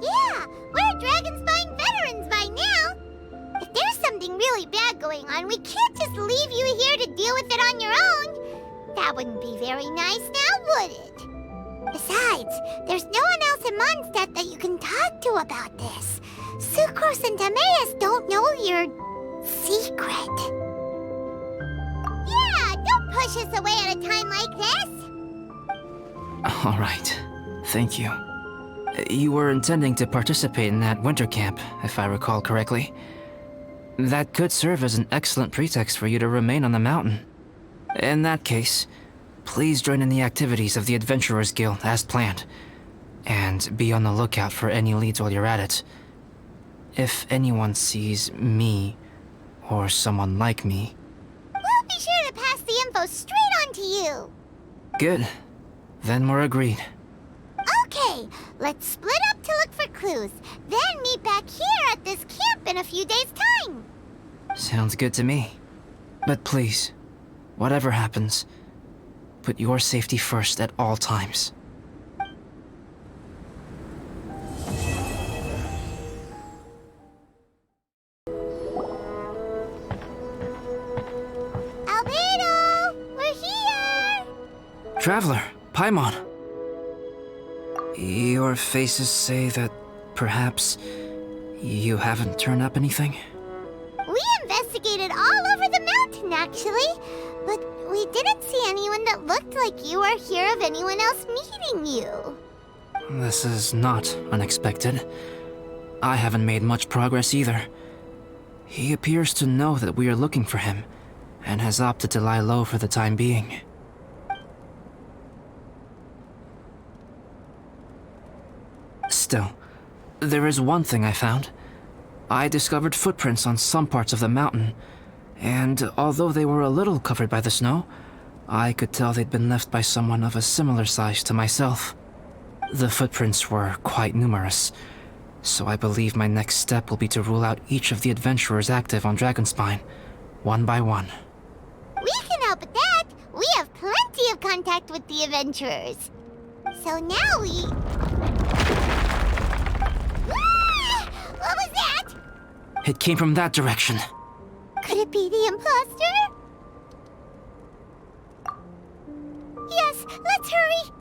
Yeah, we're Dragonspine veterans by now. If there's something really bad going on, we can't just leave you here to deal with it on your own. That wouldn't be very nice now, would it? Besides, there's no one else in Mondstadt that you can talk to about this. Sucrose and Timaeus don't know your secret. Yeah, don't push us away at a time like this. All right, thank you. You were intending to participate in that winter camp, if I recall correctly. That could serve as an excellent pretext for you to remain on the mountain. In that case, please join in the activities of the Adventurers Guild as planned, and be on the lookout for any leads while you're at it. If anyone sees me, or someone like me... We'll be sure to pass the info straight on to you. Good. Then we're agreed. Okay, let's split up to look for clues, then meet back here at this camp in a few days' time. Sounds good to me. But please, whatever happens, put your safety first at all times. Albedo! We're here! Traveler, Paimon. Your faces say that perhaps you haven't turned up anything? We investigated all over the mountain, actually. But we didn't see anyone that looked like you or hear of anyone else meeting you. This is not unexpected. I haven't made much progress either. He appears to know that we are looking for him, and has opted to lie low for the time being. Still, there is one thing I found. I discovered footprints on some parts of the mountain, and although they were a little covered by the snow, I could tell they'd been left by someone of a similar size to myself. The footprints were quite numerous, so I believe my next step will be to rule out each of the adventurers active on Dragonspine, one by one. We can help with that. We have plenty of contact with the adventurers. So now we... Ah! What was that? It came from that direction. Could it be the imposter? Yes, let's hurry.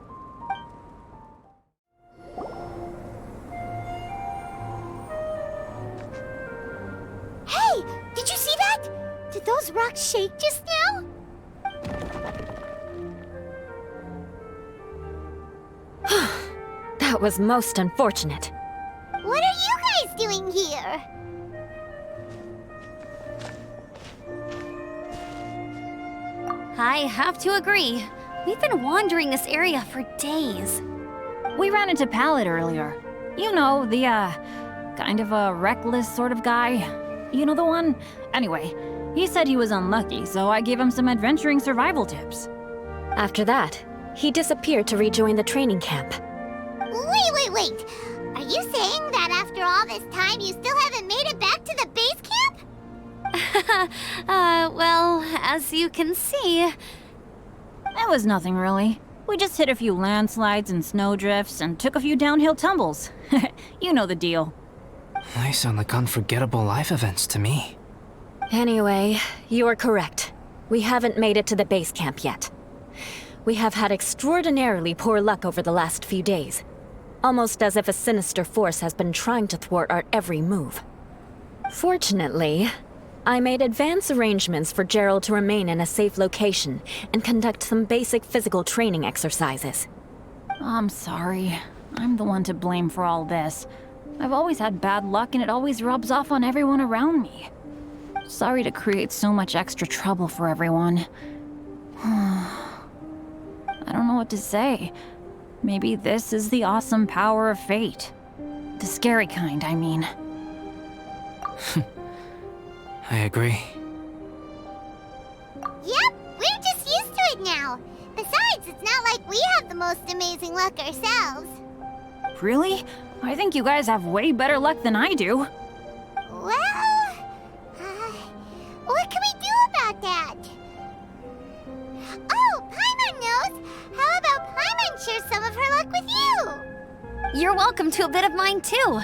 Hey, did you see that? Did those rocks shake just now? That was most unfortunate. What are you guys doing here? I have to agree. We've been wandering this area for days. We ran into Pallet earlier. You know, the, kind of a reckless sort of guy. You know the one? Anyway, he said he was unlucky, so I gave him some adventuring survival tips. After that, he disappeared to rejoin the training camp. Wait. Are you saying that after all this time you still haven't made it back to the base camp? Well, as you can see... It was nothing really. We just hit a few landslides and snowdrifts and took a few downhill tumbles. You know the deal. They sound like unforgettable life events to me. Anyway, you are correct. We haven't made it to the base camp yet. We have had extraordinarily poor luck over the last few days. Almost as if a sinister force has been trying to thwart our every move. Fortunately, I made advance arrangements for Gerald to remain in a safe location and conduct some basic physical training exercises. I'm sorry. I'm the one to blame for all this. I've always had bad luck and it always rubs off on everyone around me. Sorry to create so much extra trouble for everyone. I don't know what to say. Maybe this is the awesome power of fate. The scary kind, I mean. I agree. Yep, we're just used to it now. Besides, it's not like we have the most amazing luck ourselves. Really? I think you guys have way better luck than I do. Well, what can we do about that? Oh, Paimon knows! How about Paimon share some of her luck with you? You're welcome to a bit of mine too.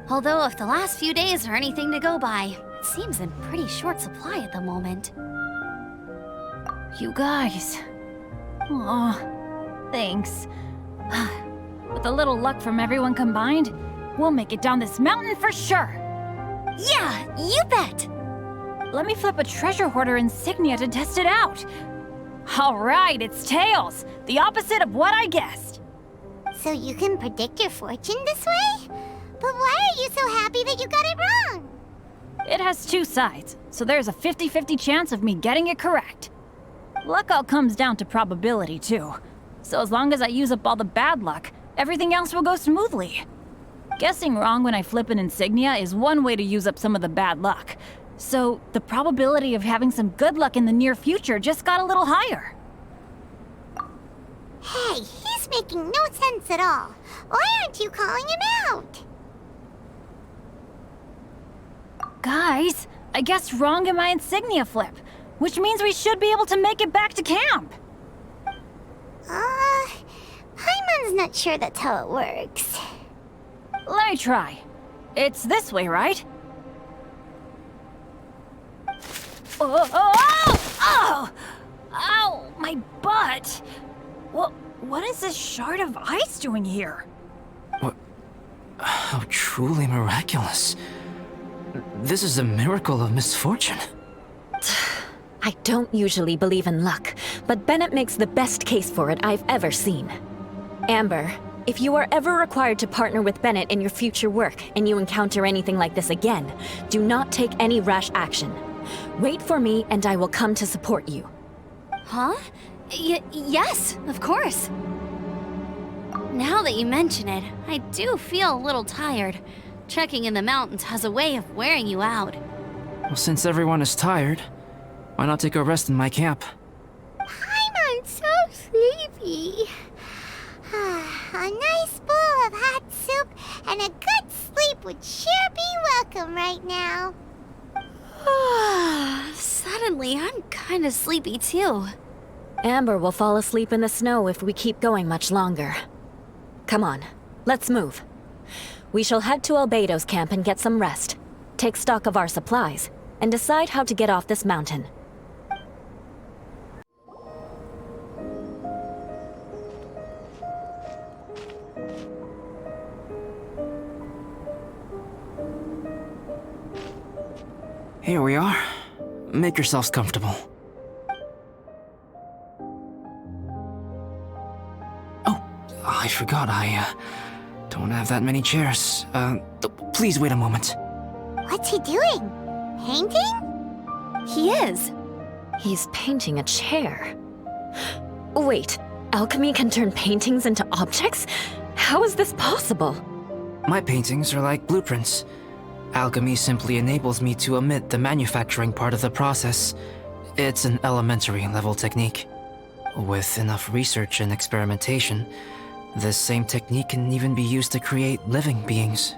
Although if the last few days are anything to go by, it seems in pretty short supply at the moment. You guys. Aw, thanks. With a little luck from everyone combined, we'll make it down this mountain for sure. Yeah, you bet! Let me flip a treasure hoarder insignia to test it out. All right, it's tails. The opposite of what I guessed. So you can predict your fortune this way? But why are you so happy that you got it wrong? It has two sides, so there's a 50-50 chance of me getting it correct. Luck all comes down to probability, too. So as long as I use up all the bad luck, everything else will go smoothly. Guessing wrong when I flip an insignia is one way to use up some of the bad luck. So the probability of having some good luck in the near future just got a little higher. Hey, he's making no sense at all. Why aren't you calling him out? Guys, I guessed wrong in my insignia flip, which means we should be able to make it back to camp. not sure that's how it works. Let me try. It's this way, right? Oh! Ow! My butt! What is this shard of ice doing here? What? How truly miraculous. This is a miracle of misfortune. I don't usually believe in luck, but Bennett makes the best case for it I've ever seen. Amber, if you are ever required to partner with Bennett in your future work and you encounter anything like this again, do not take any rash action. Wait for me and I will come to support you. Huh? Yes, of course. Now that you mention it, I do feel a little tired. Trekking in the mountains has a way of wearing you out. Well, since everyone is tired, why not take a rest in my camp? Paimon's so sleepy. A nice bowl of hot soup and a good sleep would sure be welcome right now. Suddenly, I'm kinda sleepy too. Amber will fall asleep in the snow if we keep going much longer. Come on, let's move. We shall head to Albedo's camp and get some rest, take stock of our supplies, and decide how to get off this mountain. Here we are. Make yourselves comfortable. Oh, I forgot I don't have that many chairs. Please wait a moment. What's he doing? Painting? He is. He's painting a chair. Wait, alchemy can turn paintings into objects? How is this possible? My paintings are like blueprints. Alchemy simply enables me to omit the manufacturing part of the process. It's an elementary level technique. With enough research and experimentation, this same technique can even be used to create living beings.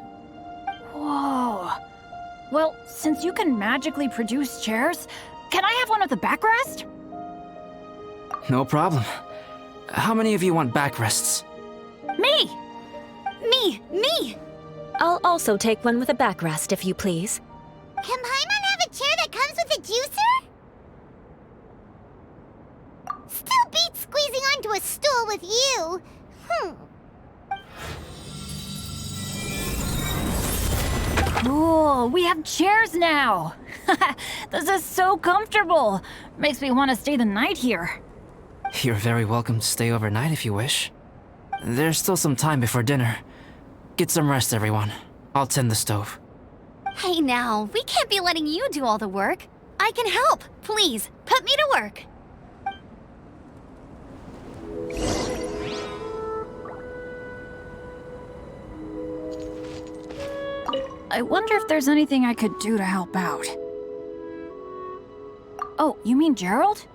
Whoa. Well, since you can magically produce chairs, can I have one with a backrest? No problem. How many of you want backrests? Me! Me! I'll also take one with a backrest, if you please. Can Paimon have a chair that comes with a juicer? Still beats squeezing onto a stool with you. Cool, we have chairs now. This is so comfortable. Makes me want to stay the night here. You're very welcome to stay overnight if you wish. There's still some time before dinner. Get some rest, everyone. I'll tend the stove. Hey now, we can't be letting you do all the work. I can help. Please, put me to work. I wonder if there's anything I could do to help out. Oh, you mean Gerald?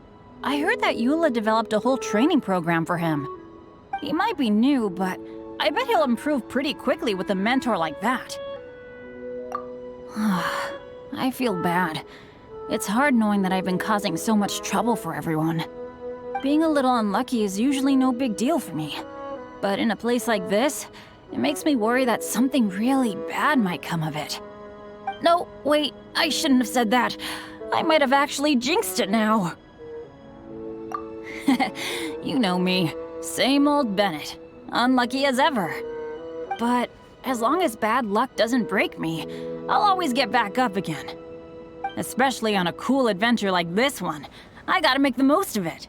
I heard that Eula developed a whole training program for him. He might be new, but I bet he'll improve pretty quickly with a mentor like that. I feel bad. It's hard knowing that I've been causing so much trouble for everyone. Being a little unlucky is usually no big deal for me. But in a place like this, it makes me worry that something really bad might come of it. No, wait, I shouldn't have said that. I might have actually jinxed it now. You know me, same old Bennett, unlucky as ever. But as long as bad luck doesn't break me, I'll always get back up again. Especially on a cool adventure like this one. I gotta make the most of it.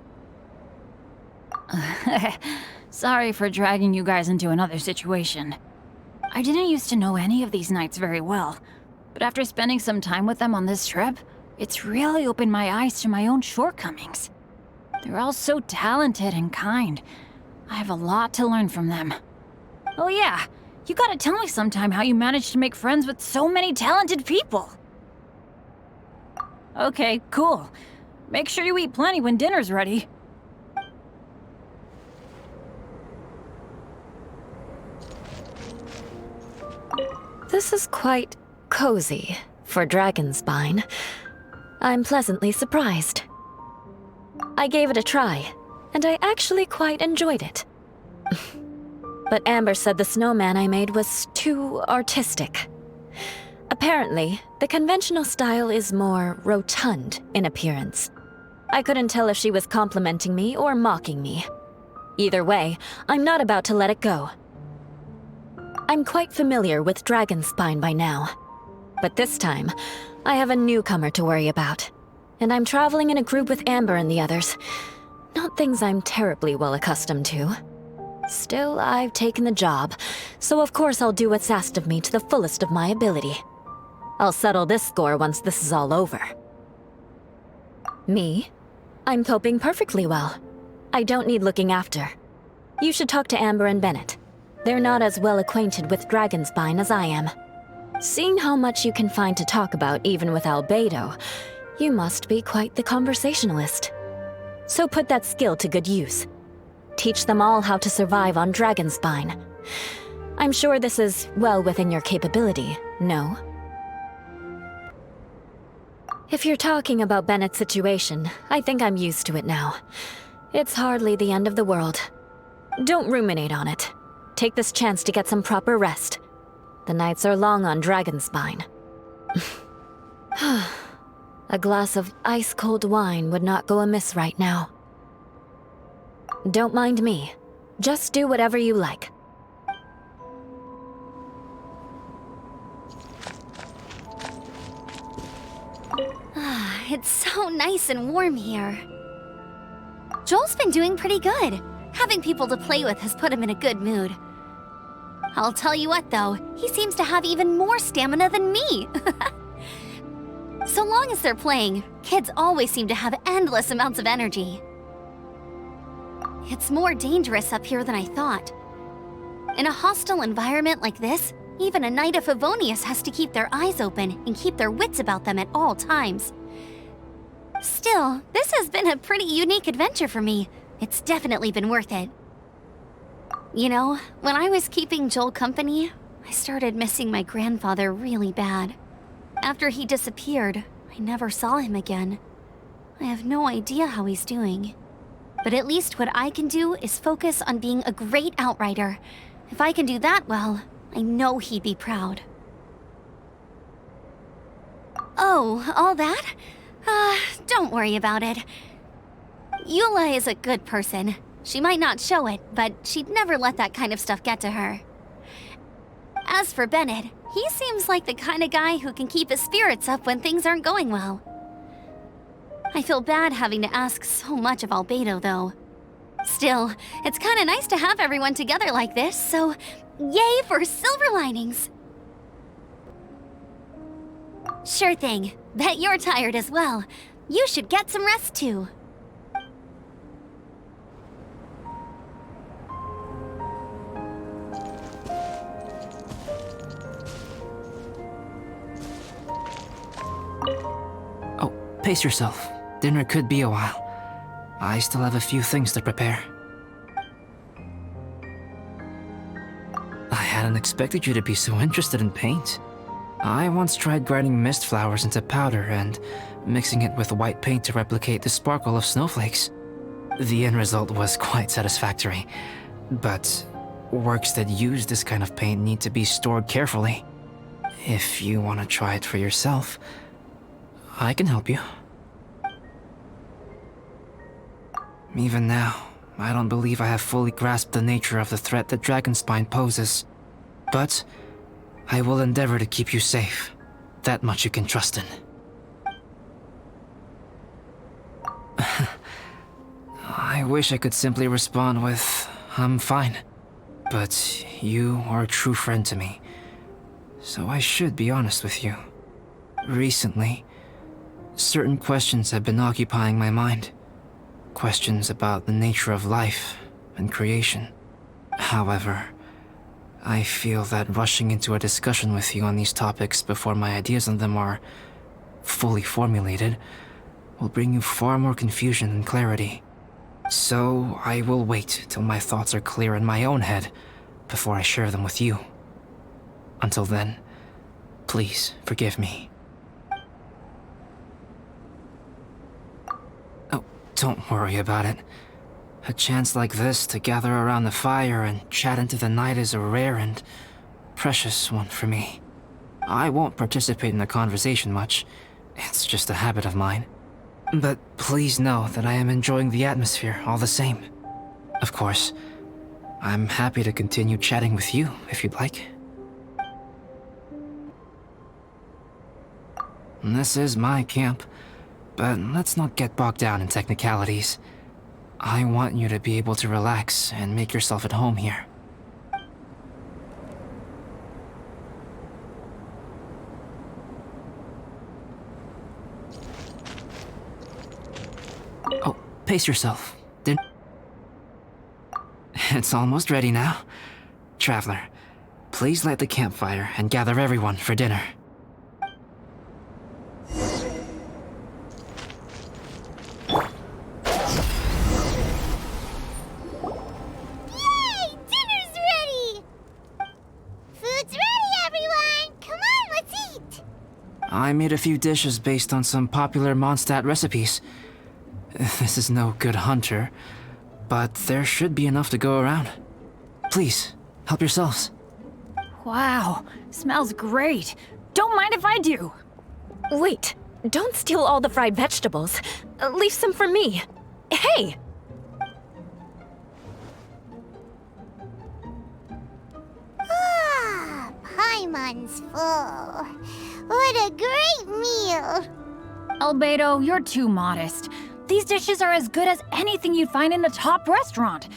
Sorry for dragging you guys into another situation. I didn't used to know any of these knights very well, but after spending some time with them on this trip, it's really opened my eyes to my own shortcomings. They're all so talented and kind. I have a lot to learn from them. Oh yeah, you gotta tell me sometime how you managed to make friends with so many talented people. Okay, cool. Make sure you eat plenty when dinner's ready. This is quite cozy for Dragonspine. I'm pleasantly surprised. I gave it a try, and I actually quite enjoyed it. but Amber said the snowman I made was too artistic. Apparently, the conventional style is more rotund in appearance. I couldn't tell if she was complimenting me or mocking me. Either way, I'm not about to let it go. I'm quite familiar with Dragonspine by now. But this time, I have a newcomer to worry about. And I'm traveling in a group with Amber and the others. Not things I'm terribly well accustomed to. Still, I've taken the job, so of course I'll do what's asked of me to the fullest of my ability. I'll settle this score once this is all over. Me? I'm coping perfectly well. I don't need looking after. You should talk to Amber and Bennett. They're not as well acquainted with Dragonspine as I am. Seeing how much you can find to talk about even with Albedo, you must be quite the conversationalist. So put that skill to good use. Teach them all how to survive on Dragonspine. I'm sure this is well within your capability, no? If you're talking about Bennett's situation, I think I'm used to it now. It's hardly the end of the world. Don't ruminate on it. Take this chance to get some proper rest. The nights are long on Dragonspine. A glass of ice-cold wine would not go amiss right now. Don't mind me. Just do whatever you like. It's so nice and warm here. Joel's been doing pretty good. Having people to play with has put him in a good mood. I'll tell you what, though, he seems to have even more stamina than me. So long as they're playing, kids always seem to have endless amounts of energy. It's more dangerous up here than I thought. In a hostile environment like this, even a Knight of Favonius has to keep their eyes open and keep their wits about them at all times. Still, this has been a pretty unique adventure for me. It's definitely been worth it. You know, when I was keeping Joel company, I started missing my grandfather really bad. After he disappeared, I never saw him again. I have no idea how he's doing. But at least what I can do is focus on being a great outrider. If I can do that well, I know he'd be proud. Oh, all that? Don't worry about it. Eula is a good person. She might not show it, but she'd never let that kind of stuff get to her. As for Bennett, he seems like the kind of guy who can keep his spirits up when things aren't going well. I feel bad having to ask so much of Albedo, though. Still, it's kind of nice to have everyone together like this, so yay for silver linings! Sure thing. Bet you're tired as well. You should get some rest, too. Oh, pace yourself. Dinner could be a while. I still have a few things to prepare. I hadn't expected you to be so interested in paint. I once tried grinding mist flowers into powder and mixing it with white paint to replicate the sparkle of snowflakes. The end result was quite satisfactory, but works that use this kind of paint need to be stored carefully. If you want to try it for yourself, I can help you. Even now, I don't believe I have fully grasped the nature of the threat that Dragonspine poses, but I will endeavor to keep you safe. That much you can trust in. I wish I could simply respond with, I'm fine. But you are a true friend to me, so I should be honest with you. Recently, certain questions have been occupying my mind. Questions about the nature of life and creation. However, I feel that rushing into a discussion with you on these topics before my ideas on them are fully formulated will bring you far more confusion than clarity. So I will wait till my thoughts are clear in my own head before I share them with you. Until then, please forgive me. Oh, don't worry about it. A chance like this to gather around the fire and chat into the night is a rare and precious one for me. I won't participate in the conversation much. It's just a habit of mine. But please know that I am enjoying the atmosphere all the same. Of course, I'm happy to continue chatting with you if you'd like. This is my camp, but let's not get bogged down in technicalities. I want you to be able to relax and make yourself at home here. Oh, pace yourself. It's almost ready now. Traveler, please light the campfire and gather everyone for dinner. Yay! Dinner's ready! Food's ready, everyone! Come on, let's eat! I made a few dishes based on some popular Mondstadt recipes. This is no good hunter, but there should be enough to go around. Please, help yourselves. Wow, smells great. Don't mind if I do. Wait, don't steal all the fried vegetables. Leave some for me. Hey! Ah, Paimon's full. What a great meal! Albedo, you're too modest. These dishes are as good as anything you'd find in a top restaurant.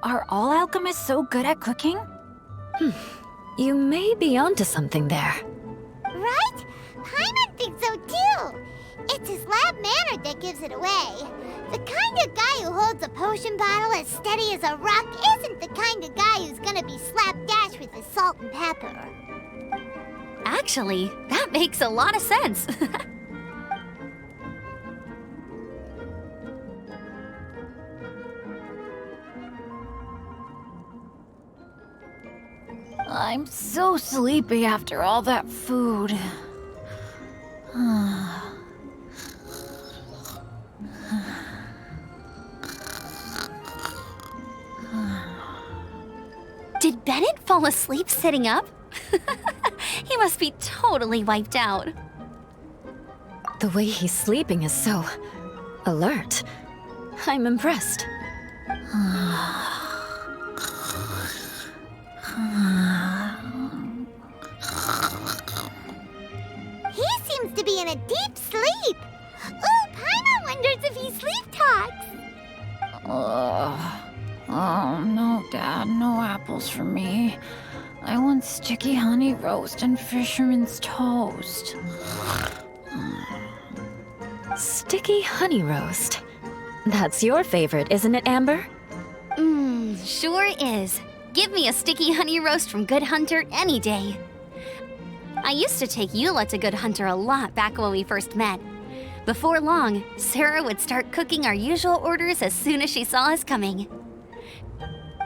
Are all alchemists so good at cooking? You may be onto something there. Right? Paimon thinks so too. It's his lab manner that gives it away. The kind of guy who holds a potion bottle as steady as a rock isn't the kind of guy who's gonna be slapdash with his salt and pepper. Actually, that makes a lot of sense. I'm so sleepy after all that food. Did Bennett fall asleep sitting up? He must be totally wiped out. The way he's sleeping is so alert. I'm impressed. He seems to be in a deep sleep. Ooh, Paimon wonders if he sleep talks. Oh, no, Dad, no apples for me. I want sticky honey roast and fisherman's toast. Sticky honey roast. That's your favorite, isn't it, Amber? Sure is. Give me a sticky honey roast from Good Hunter any day. I used to take Eula to Good Hunter a lot back when we first met. Before long, Sarah would start cooking our usual orders as soon as she saw us coming.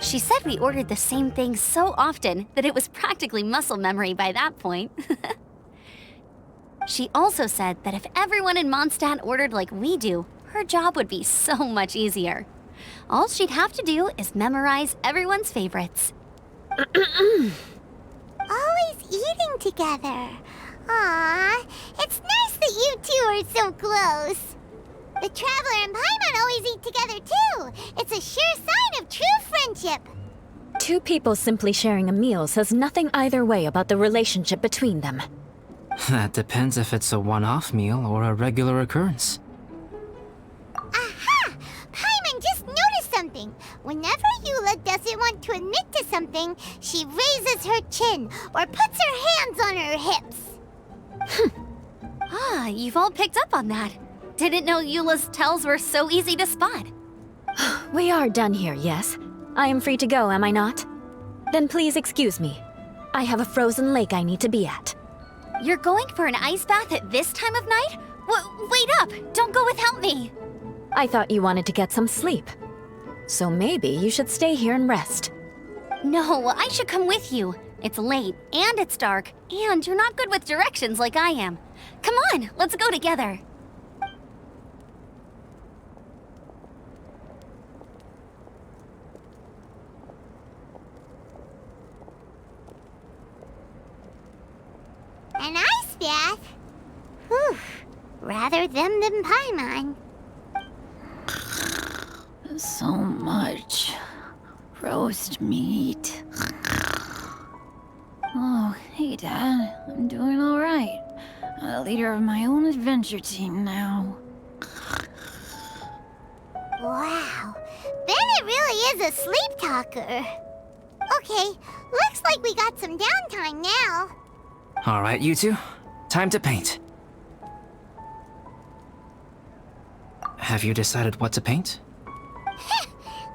She said we ordered the same thing so often that it was practically muscle memory by that point. She also said that if everyone in Mondstadt ordered like we do, her job would be so much easier. All she'd have to do is memorize everyone's favorites. Always eating together. Aww, it's nice that you two are so close. The Traveler and Paimon always eat together too. It's a sure sign of true friendship. Two people simply sharing a meal says nothing either way about the relationship between them. That depends if it's a one-off meal or a regular occurrence. Aha! Paimon just noticed something. Whenever Eula doesn't want to admit to something, she raises her chin or puts her hands on her hips. Ah, you've all picked up on that. Didn't know Eula's tells were so easy to spot. We are done here, yes? I am free to go, am I not? Then please excuse me. I have a frozen lake I need to be at. You're going for an ice bath at this time of night? Wait up! Don't go without me! I thought you wanted to get some sleep. So maybe you should stay here and rest. No, I should come with you. It's late, and it's dark, and you're not good with directions like I am. Come on, let's go together. An ice bath? Whew. Rather them than Paimon. So much roast meat. Oh, hey, Dad. I'm doing all right. I'm the leader of my own adventure team now. Wow. Bennett really is a sleep talker. Okay, looks like we got some downtime now. Alright, you two. Time to paint. Have you decided what to paint?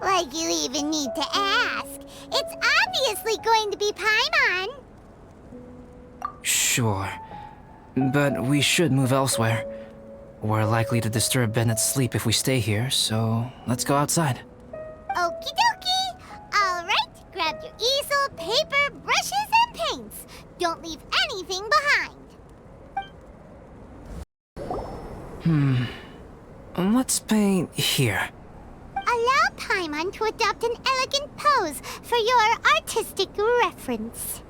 Like you even need to ask. It's obviously going to be Paimon. Sure. But we should move elsewhere. We're likely to disturb Bennett's sleep if we stay here, so let's go outside. Okie dokie. Alright, grab your easel, paper, brushes, and paints. Don't leave anything behind. Let's paint here. Allow Paimon to adopt an elegant pose for your artistic reference.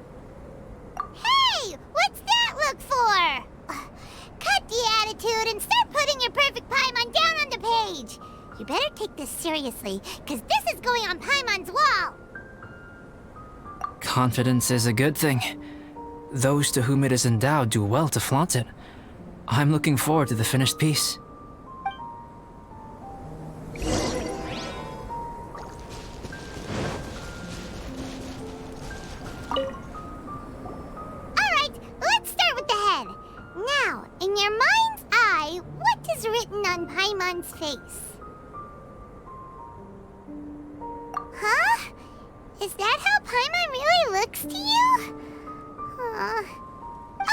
Hey! What's that look for? Cut the attitude and start putting your perfect Paimon down on the page. You better take this seriously, because this is going on Paimon's wall. Confidence is a good thing. Those to whom it is endowed do well to flaunt it. I'm looking forward to the finished piece. Alright, let's start with the head. Now, in your mind's eye, what is written on Paimon's face? Huh? Is that how Paimon really looks to you?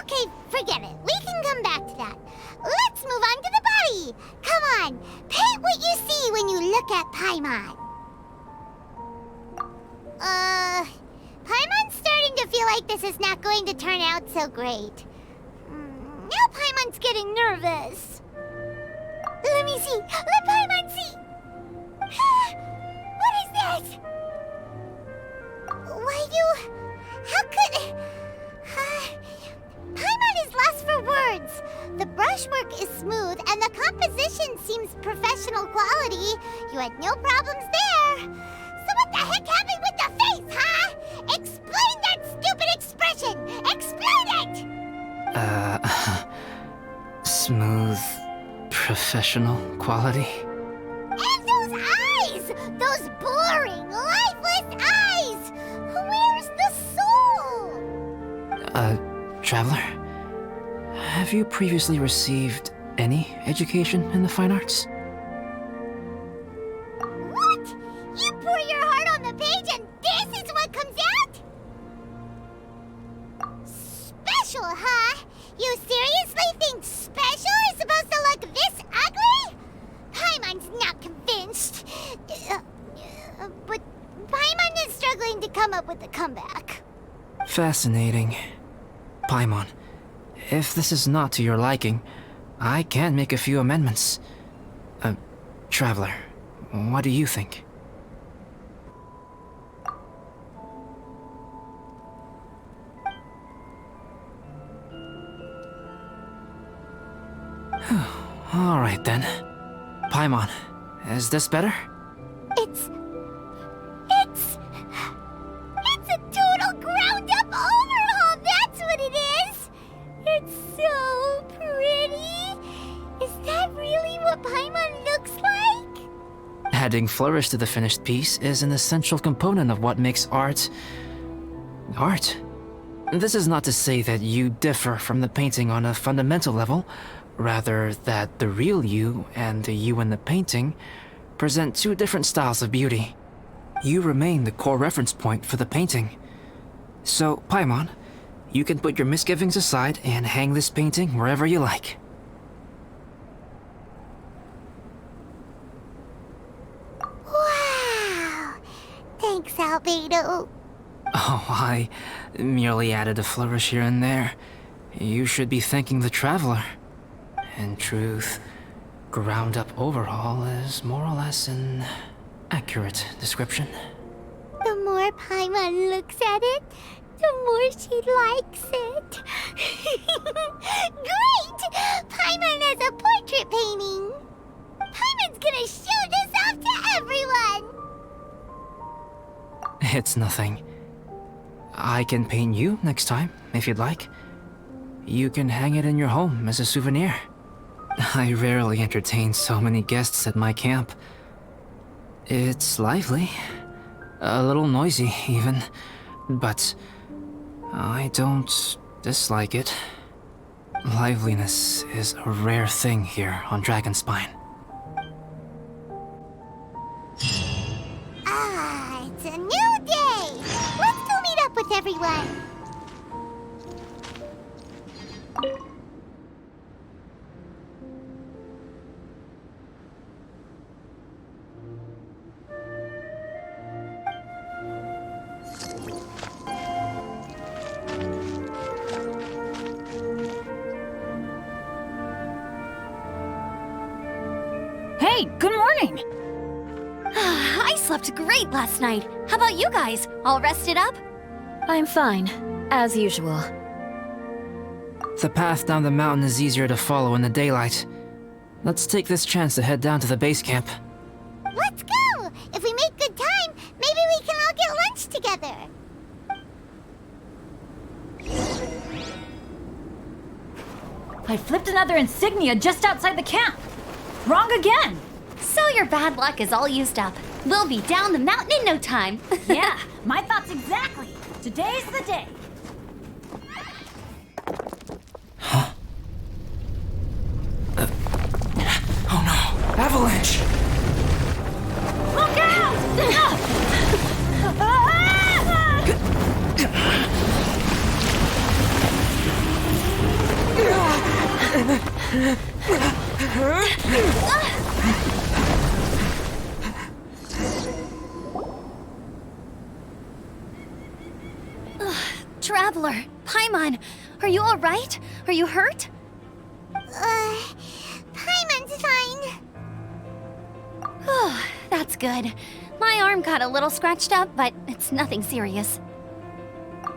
Okay, forget it. We can come back to that. Let's move on to the body. Come on, paint what you see when you look at Paimon. Paimon's starting to feel like this is not going to turn out so great. Now Paimon's getting nervous. Let me see. Let Paimon see. What is that? Why you... How could... Paimon is lost for words. The brushwork is smooth and the composition seems professional quality. You had no problems there. So what the heck happened with the face, huh? Explain that stupid expression! Explain it! Smooth, professional quality. And those eyes! Those boring, lifeless eyes! Where's the soul? Traveler? Have you previously received any education in the fine arts? What? You pour your heart on the page and this is what comes out? Special, huh? You seriously think special is supposed to look this ugly? Paimon's not convinced. But Paimon is struggling to come up with a comeback. Fascinating. Paimon, if this is not to your liking, I can make a few amendments. Traveler, what do you think? All right then. Paimon, is this better? It's a total ground-up overhaul, that's what it is! It's so pretty! Is that really what Paimon looks like? Adding flourish to the finished piece is an essential component of what makes art... art. This is not to say that you differ from the painting on a fundamental level, rather that the real you and the you in the painting present two different styles of beauty. You remain the core reference point for the painting. So, Paimon, you can put your misgivings aside and hang this painting wherever you like. Wow! Thanks, Albedo. Oh, I merely added a flourish here and there. You should be thanking the Traveler. In truth, ground-up overhaul is more or less an accurate description. The more Paimon looks at it, the more she likes it. It's nothing. I can paint you next time, if you'd like. You can hang it in your home as a souvenir. I rarely entertain so many guests at my camp. It's lively. A little noisy, even. But I don't dislike it. Liveliness is a rare thing here on Dragonspine. Ah, it's a new day! Let's go meet up with everyone! Hey, good morning! I slept great last night. How about you guys? All rested up? I'm fine, as usual. The path down the mountain is easier to follow in the daylight. Let's take this chance to head down to the base camp. Let's go! If we make good time, maybe we can all get lunch together! I flipped another insignia just outside the camp. Wrong again! So your bad luck is all used up. We'll be down the mountain in no time. Yeah, my thoughts exactly. Today's the day. Oh no! Avalanche! Look Traveler, Paimon, are you all right? Are you hurt? Paimon's fine. Oh, that's good. My arm got a little scratched up, but it's nothing serious.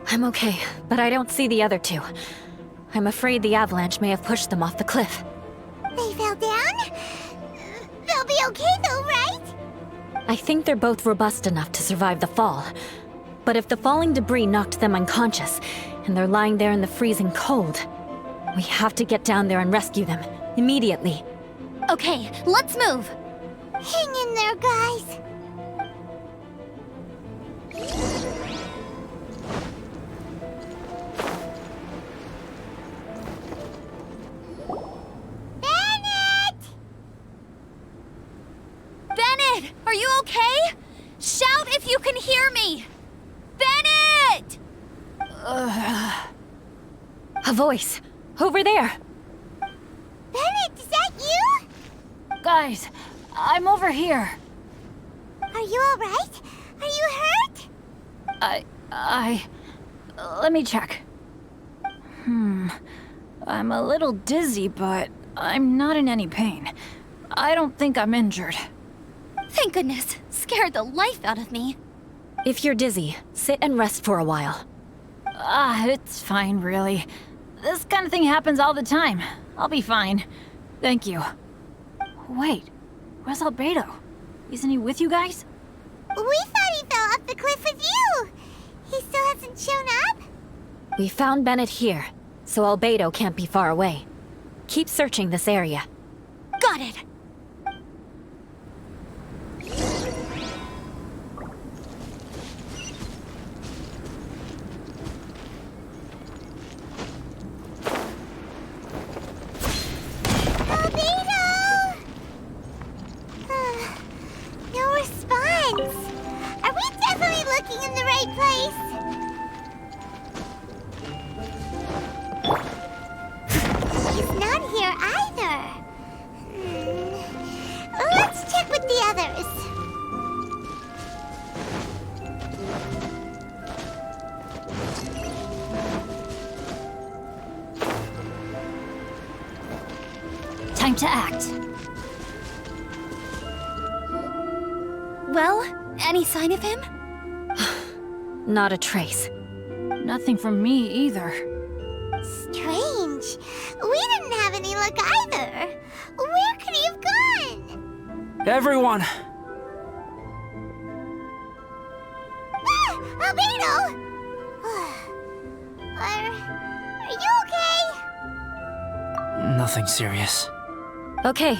I'm okay, but I don't see the other two. I'm afraid the avalanche may have pushed them off the cliff. They fell down? They'll be okay though, right? I think they're both robust enough to survive the fall. But if the falling debris knocked them unconscious, and they're lying there in the freezing cold, we have to get down there and rescue them, immediately. Okay, let's move. Hang in there, guys. Bennett! Bennett, are you okay? Shout if you can hear me! Bennett! A voice! Over there! Bennett, is that you? Guys, I'm over here. Are you alright? Are you hurt? Let me check. I'm a little dizzy, but I'm not in any pain. I don't think I'm injured. Thank goodness. Scared the life out of me. If you're dizzy, sit and rest for a while. It's fine, really. This kind of thing happens all the time. I'll be fine. Thank you. Wait, where's Albedo? Isn't he with you guys? We thought he fell off the cliff with you. He still hasn't shown up? We found Bennett here, so Albedo can't be far away. Keep searching this area. Got it. No response. Are we definitely looking in the right place? He's not here either. Let's check with the others. Time to act. Well, any sign of him? Not a trace. Nothing from me either. Strange. We didn't have any luck either. Where could he have gone? Everyone! Ah, Nothing serious. Okay,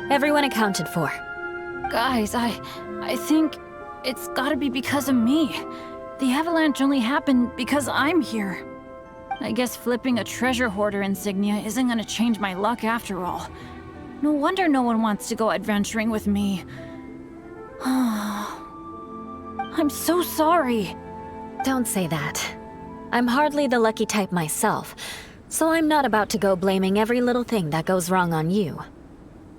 everyone accounted for. Guys, I think it's gotta be because of me. The avalanche only happened because I'm here. I guess flipping a treasure hoarder insignia isn't gonna change my luck after all. No wonder no one wants to go adventuring with me. I'm so sorry. Don't say that. I'm hardly the lucky type myself, so I'm not about to go blaming every little thing that goes wrong on you.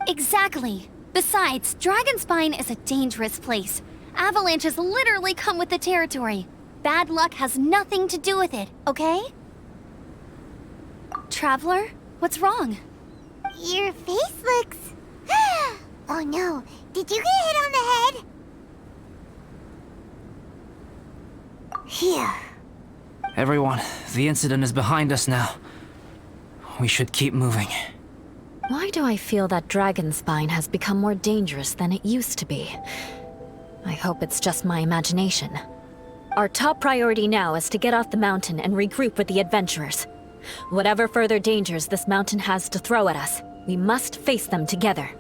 Exactly. Besides, Dragonspine is a dangerous place. Avalanches literally come with the territory. Bad luck has nothing to do with it, okay? Traveler, what's wrong? Your face looks... Oh no, did you get hit on the head? Phew. Everyone, the incident is behind us now. We should keep moving. Why do I feel that Dragonspine has become more dangerous than it used to be? I hope it's just my imagination. Our top priority now is to get off the mountain and regroup with the adventurers. Whatever further dangers this mountain has to throw at us, we must face them together.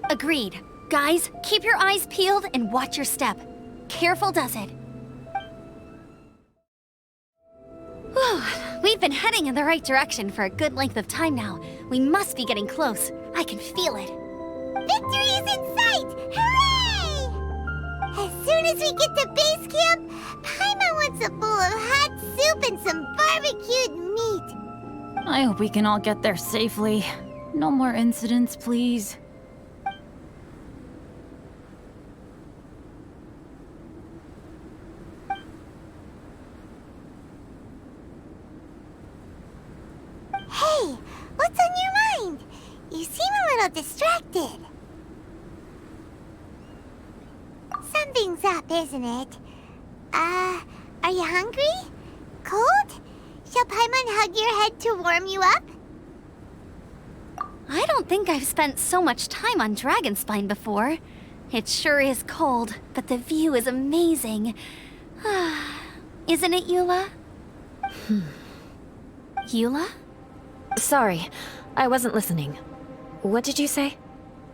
Agreed. Guys, keep your eyes peeled and watch your step. Careful does it. Whew, we've been heading in the right direction for a good length of time now. We must be getting close. I can feel it. Victory is in sight! Hooray! As soon as we get to base camp, Paimon wants a bowl of hot soup and some barbecued meat. I hope we can all get there safely. No more incidents, please. Hey, what's on your mind? You seem a little distracted. Something's up, isn't it? Are you hungry? Cold? Shall Paimon hug your head to warm you up? I don't think I've spent so much time on Dragonspine before. It sure is cold, but the view is amazing. Isn't it, Eula? Eula? Sorry, I wasn't listening. What did you say?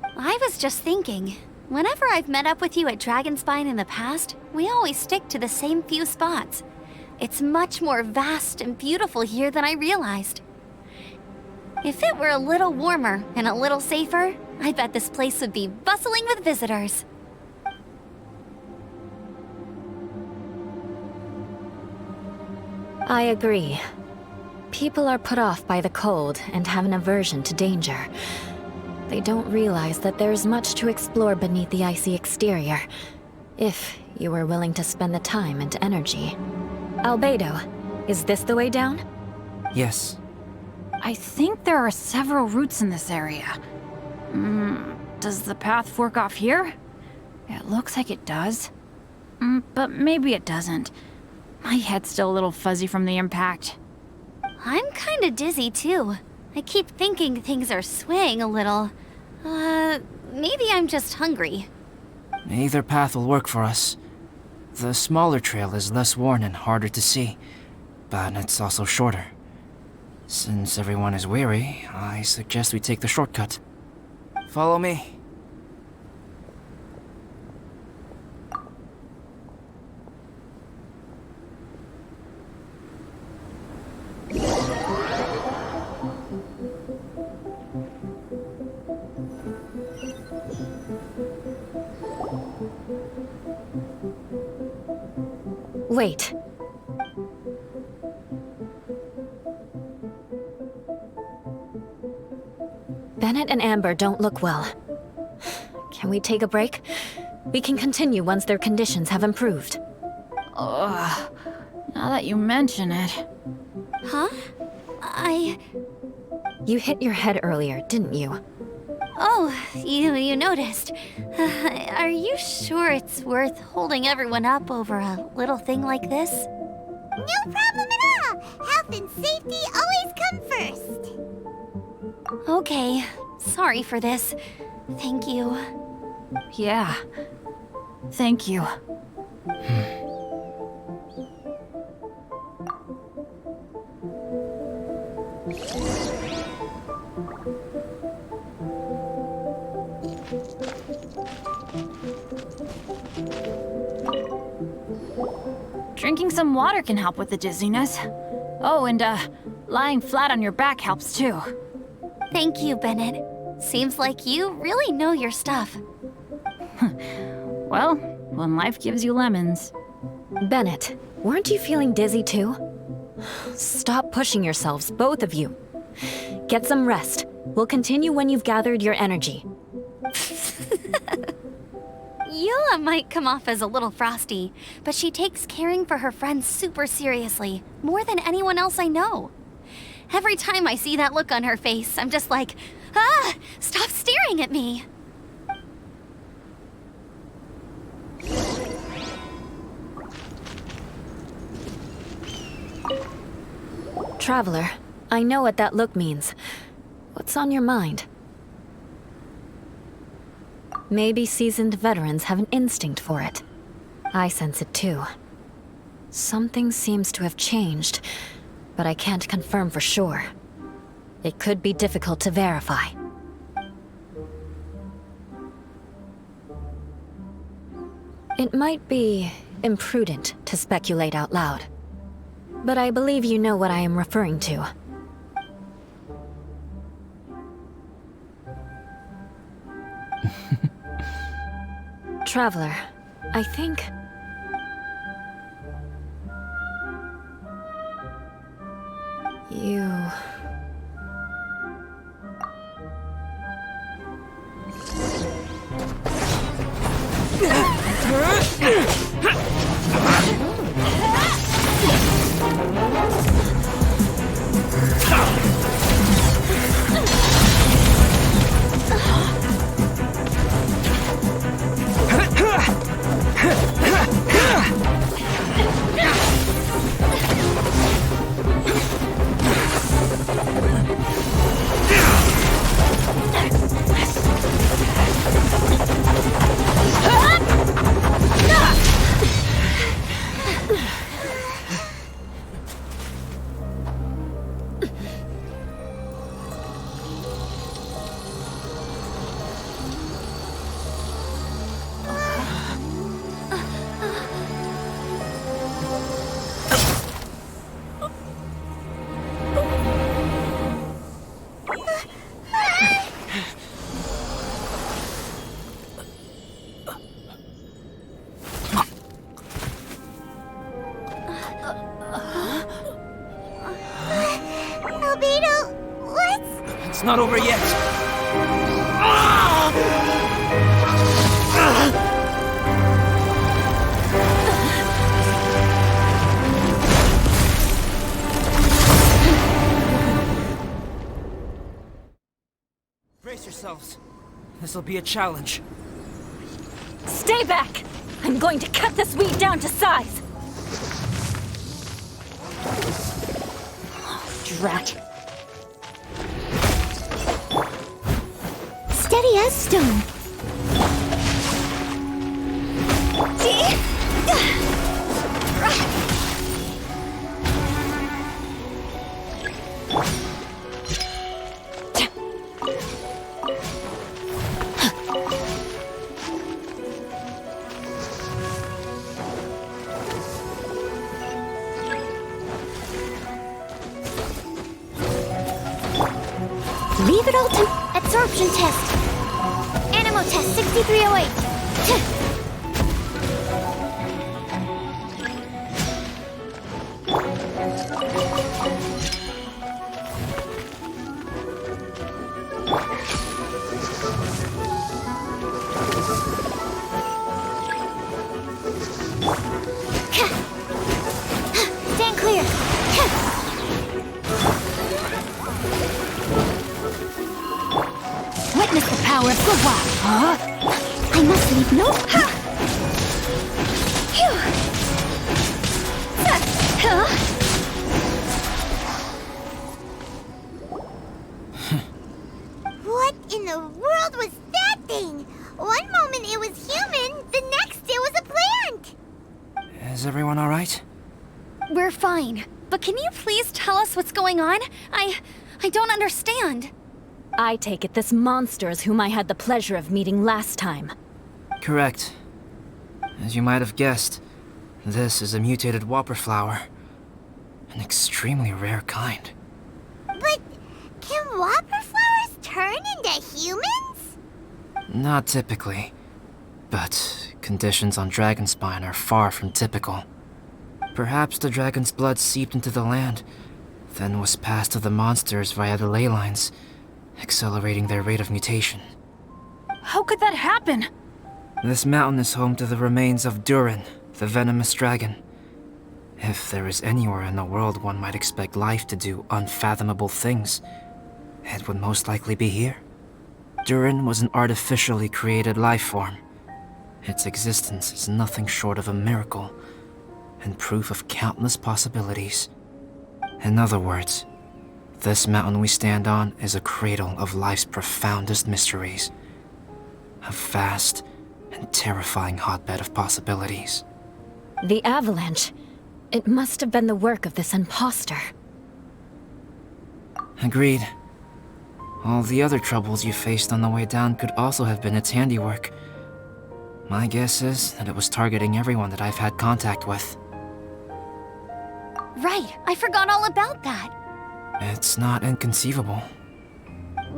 I was just thinking. Whenever I've met up with you at Dragonspine in the past, we always stick to the same few spots. It's much more vast and beautiful here than I realized. If it were a little warmer and a little safer, I bet this place would be bustling with visitors. I agree. People are put off by the cold and have an aversion to danger. They don't realize that there's much to explore beneath the icy exterior, if you were willing to spend the time and energy. Albedo, is this the way down? Yes. I think there are several routes in this area. Does the path fork off here? It looks like it does. But maybe it doesn't. My head's still a little fuzzy from the impact. I'm kinda dizzy too. I keep thinking things are swaying a little. Maybe I'm just hungry. Either path will work for us. The smaller trail is less worn and harder to see, but it's also shorter. Since everyone is weary, I suggest we take the shortcut. Follow me. Wait. Bennett and Amber don't look well. Can we take a break? We can continue once their conditions have improved. Ugh. Now that you mention it. Huh? You hit your head earlier, didn't you? Oh, you noticed. Are you sure it's worth holding everyone up over a little thing like this? No problem at all! Health and safety always come first! Okay, sorry for this. Thank you. Yeah. Thank you. drinking some water can help with the dizziness. Oh, and lying flat on your back helps too. Thank you, Bennett. Seems like you really know your stuff. Well, when life gives you lemons. Bennett, weren't you feeling dizzy too? Stop pushing yourselves, both of you. Get some rest. We'll continue when you've gathered your energy. Eula might come off as a little frosty, but she takes caring for her friends super seriously, more than anyone else I know. Every time I see that look on her face, I'm just like, ah, stop staring at me. Traveler, I know what that look means. What's on your mind? Maybe seasoned veterans have an instinct for it. I sense it too. Something seems to have changed, but I can't confirm for sure. It could be difficult to verify. It might be imprudent to speculate out loud, but I believe you know what I am referring to. Traveler, I think... you... Albedo, what's... It's not over yet. Brace yourselves. This'll be a challenge. Stay back! I'm going to cut this weed down to size! Drat. Steady as stone. Leave it all to absorption test. Animo test 6308. Stand clear. Witness the power of Gwa. Huh? I must leave no. What in the world was that thing? One moment it was human, the next it was a plant! Is everyone alright? We're fine, but can you please tell us what's going on? I don't understand. I take it this monster is whom I had the pleasure of meeting last time. Correct. As you might have guessed, This is a mutated whopper flower. An extremely rare kind. But can whopper flowers turn into humans? Not typically, but conditions on Dragonspine are far from typical. Perhaps the dragon's blood seeped into the land, then was passed to the monsters via the ley lines, accelerating their rate of mutation. How could that happen? This mountain is home to the remains of Durin, the venomous dragon. If there is anywhere in the world one might expect life to do unfathomable things, it would most likely be here. Durin was an artificially created life form. Its existence is nothing short of a miracle, and proof of countless possibilities. In other words, this mountain we stand on is a cradle of life's profoundest mysteries. A vast and terrifying hotbed of possibilities. The Avalanche. It must have been the work of this imposter. Agreed. All the other troubles you faced on the way down could also have been its handiwork. My guess is that it was targeting everyone that I've had contact with. Right, I forgot all about that. It's not inconceivable.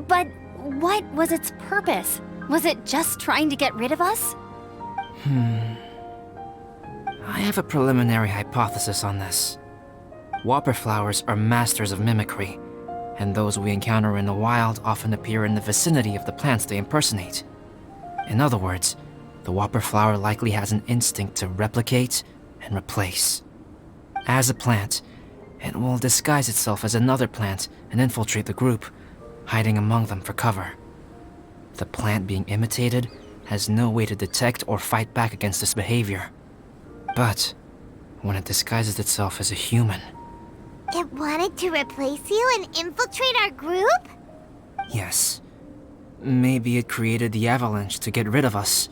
But what was its purpose? Was it just trying to get rid of us? I have a preliminary hypothesis on this. Whopper flowers are masters of mimicry, and those we encounter in the wild often appear in the vicinity of the plants they impersonate. In other words, the whopper flower likely has an instinct to replicate and replace. As a plant, it will disguise itself as another plant and infiltrate the group, hiding among them for cover. The plant being imitated has no way to detect or fight back against this behavior. But when it disguises itself as a human... It wanted to replace you and infiltrate our group? Yes. Maybe it created the Avalanche to get rid of us.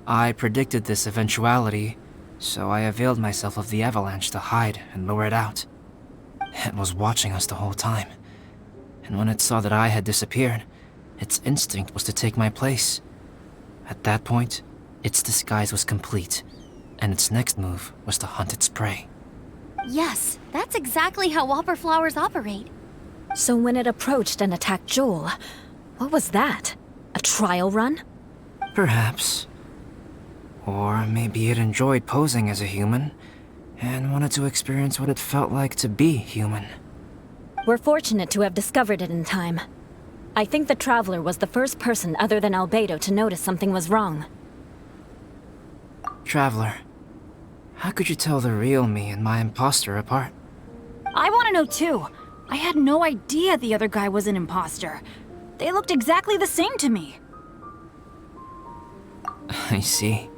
I predicted this eventuality, so I availed myself of the Avalanche to hide and lure it out. It was watching us the whole time, and when it saw that I had disappeared, its instinct was to take my place. At that point, its disguise was complete, and its next move was to hunt its prey. Yes, that's exactly how whopper flowers operate. So when it approached and attacked Joel, what was that? A trial run? Perhaps. Or maybe it enjoyed posing as a human, and wanted to experience what it felt like to be human. We're fortunate to have discovered it in time. I think the Traveler was the first person other than Albedo to notice something was wrong. Traveler, how could you tell the real me and my imposter apart? I want to know too. I had no idea the other guy was an imposter. They looked exactly the same to me. I see.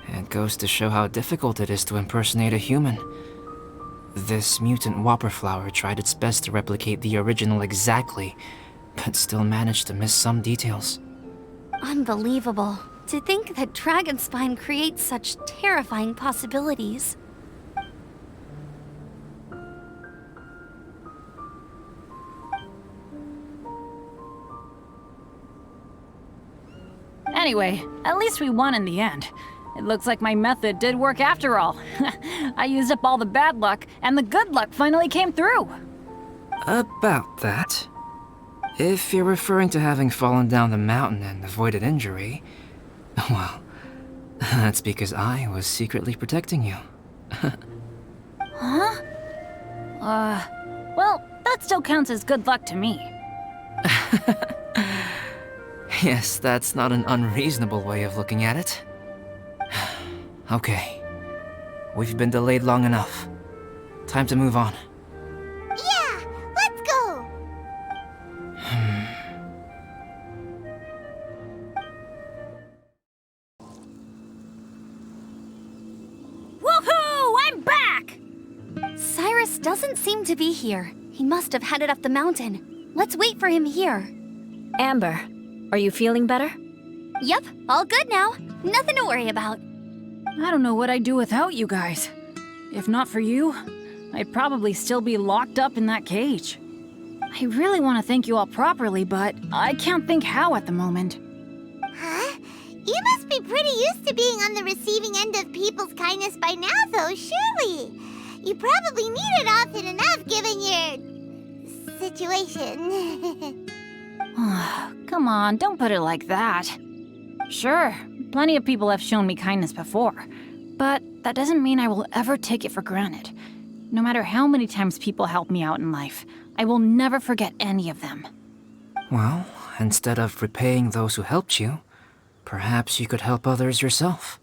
It goes to show how difficult it is to impersonate a human. This mutant whopper flower tried its best to replicate the original exactly, but still managed to miss some details. Unbelievable. To think that Dragonspine creates such terrifying possibilities. Anyway, at least we won in the end. It looks like my method did work after all. I used up all the bad luck, and the good luck finally came through. About that. If you're referring to having fallen down the mountain and avoided injury, well, that's because I was secretly protecting you. Huh? Well, that still counts as good luck to me. Yes, that's not an unreasonable way of looking at it. Okay. We've been delayed long enough. Time to move on. Yeah, let's go! Woohoo! I'm back! Cyrus doesn't seem to be here. He must have headed up the mountain. Let's wait for him here. Amber, are you feeling better? Yep, all good now. Nothing to worry about. I don't know what I'd do without you guys. If not for you, I'd probably still be locked up in that cage. I really want to thank you all properly, but I can't think how at the moment. Huh? You must be pretty used to being on the receiving end of people's kindness by now, though, surely. You probably need it often enough, given your situation. Come on, don't put it like that. Sure, plenty of people have shown me kindness before, but that doesn't mean I will ever take it for granted. No matter how many times people help me out in life, I will never forget any of them. Well, instead of repaying those who helped you, perhaps you could help others yourself.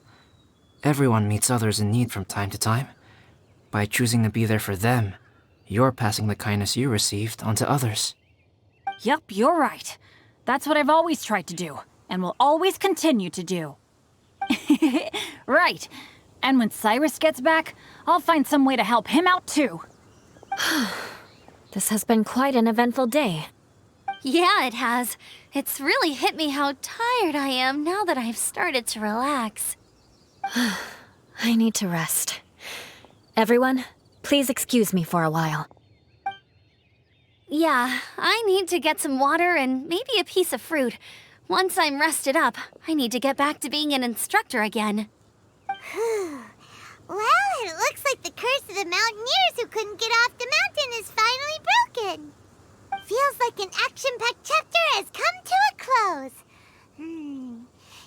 Everyone meets others in need from time to time. By choosing to be there for them, you're passing the kindness you received on to others. Yup, you're right. That's what I've always tried to do, and will always continue to do. Right. And when Cyrus gets back, I'll find some way to help him out too. This has been quite an eventful day. Yeah, it has. It's really hit me how tired I am now that I've started to relax. I need to rest. Everyone, please excuse me for a while. Yeah, I need to get some water and maybe a piece of fruit. Once I'm rested up, I need to get back to being an instructor again. Well, it looks like the curse of the mountaineers who couldn't get off the mountain is finally broken. Feels like an action-packed chapter has come to a close.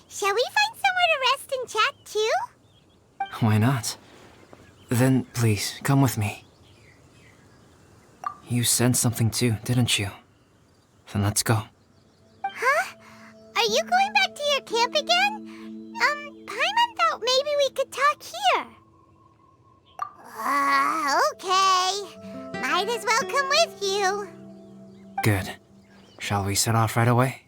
Shall we find somewhere to rest and chat too? Why not? Then please, come with me. You sensed something too, didn't you? Then let's go. Huh? Are you going back to your camp again? Paimon thought maybe we could talk here. Okay. Might as well come with you. Good. Shall we set off right away?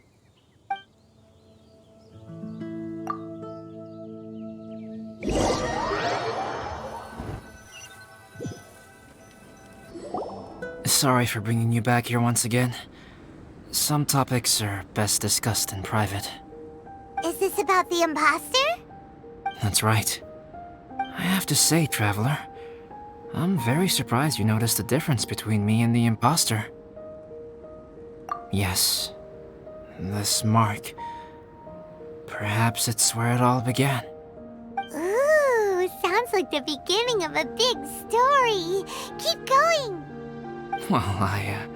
Sorry for bringing you back here once again. Some topics are best discussed in private. Is this about the imposter? That's right. I have to say, Traveler, I'm very surprised you noticed the difference between me and the imposter. Yes, this mark. Perhaps it's where it all began. Ooh, sounds like the beginning of a big story. Keep going. Well, I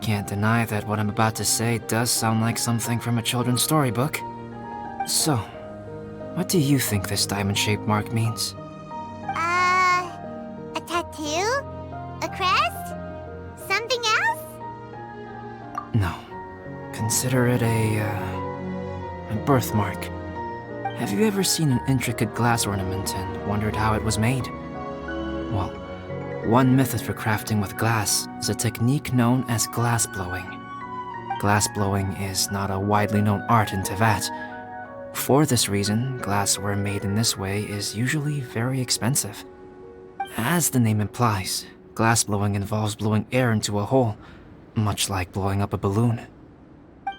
can't deny that what I'm about to say does sound like something from a children's storybook. So, what do you think this diamond-shaped mark means? A tattoo? A crest? Something else? No. Consider it a birthmark. Have you ever seen an intricate glass ornament and wondered how it was made? Well, one method for crafting with glass is a technique known as glass blowing. Glass blowing is not a widely known art in Teyvat. For this reason, glassware made in this way is usually very expensive. As the name implies, glass blowing involves blowing air into a hole, much like blowing up a balloon.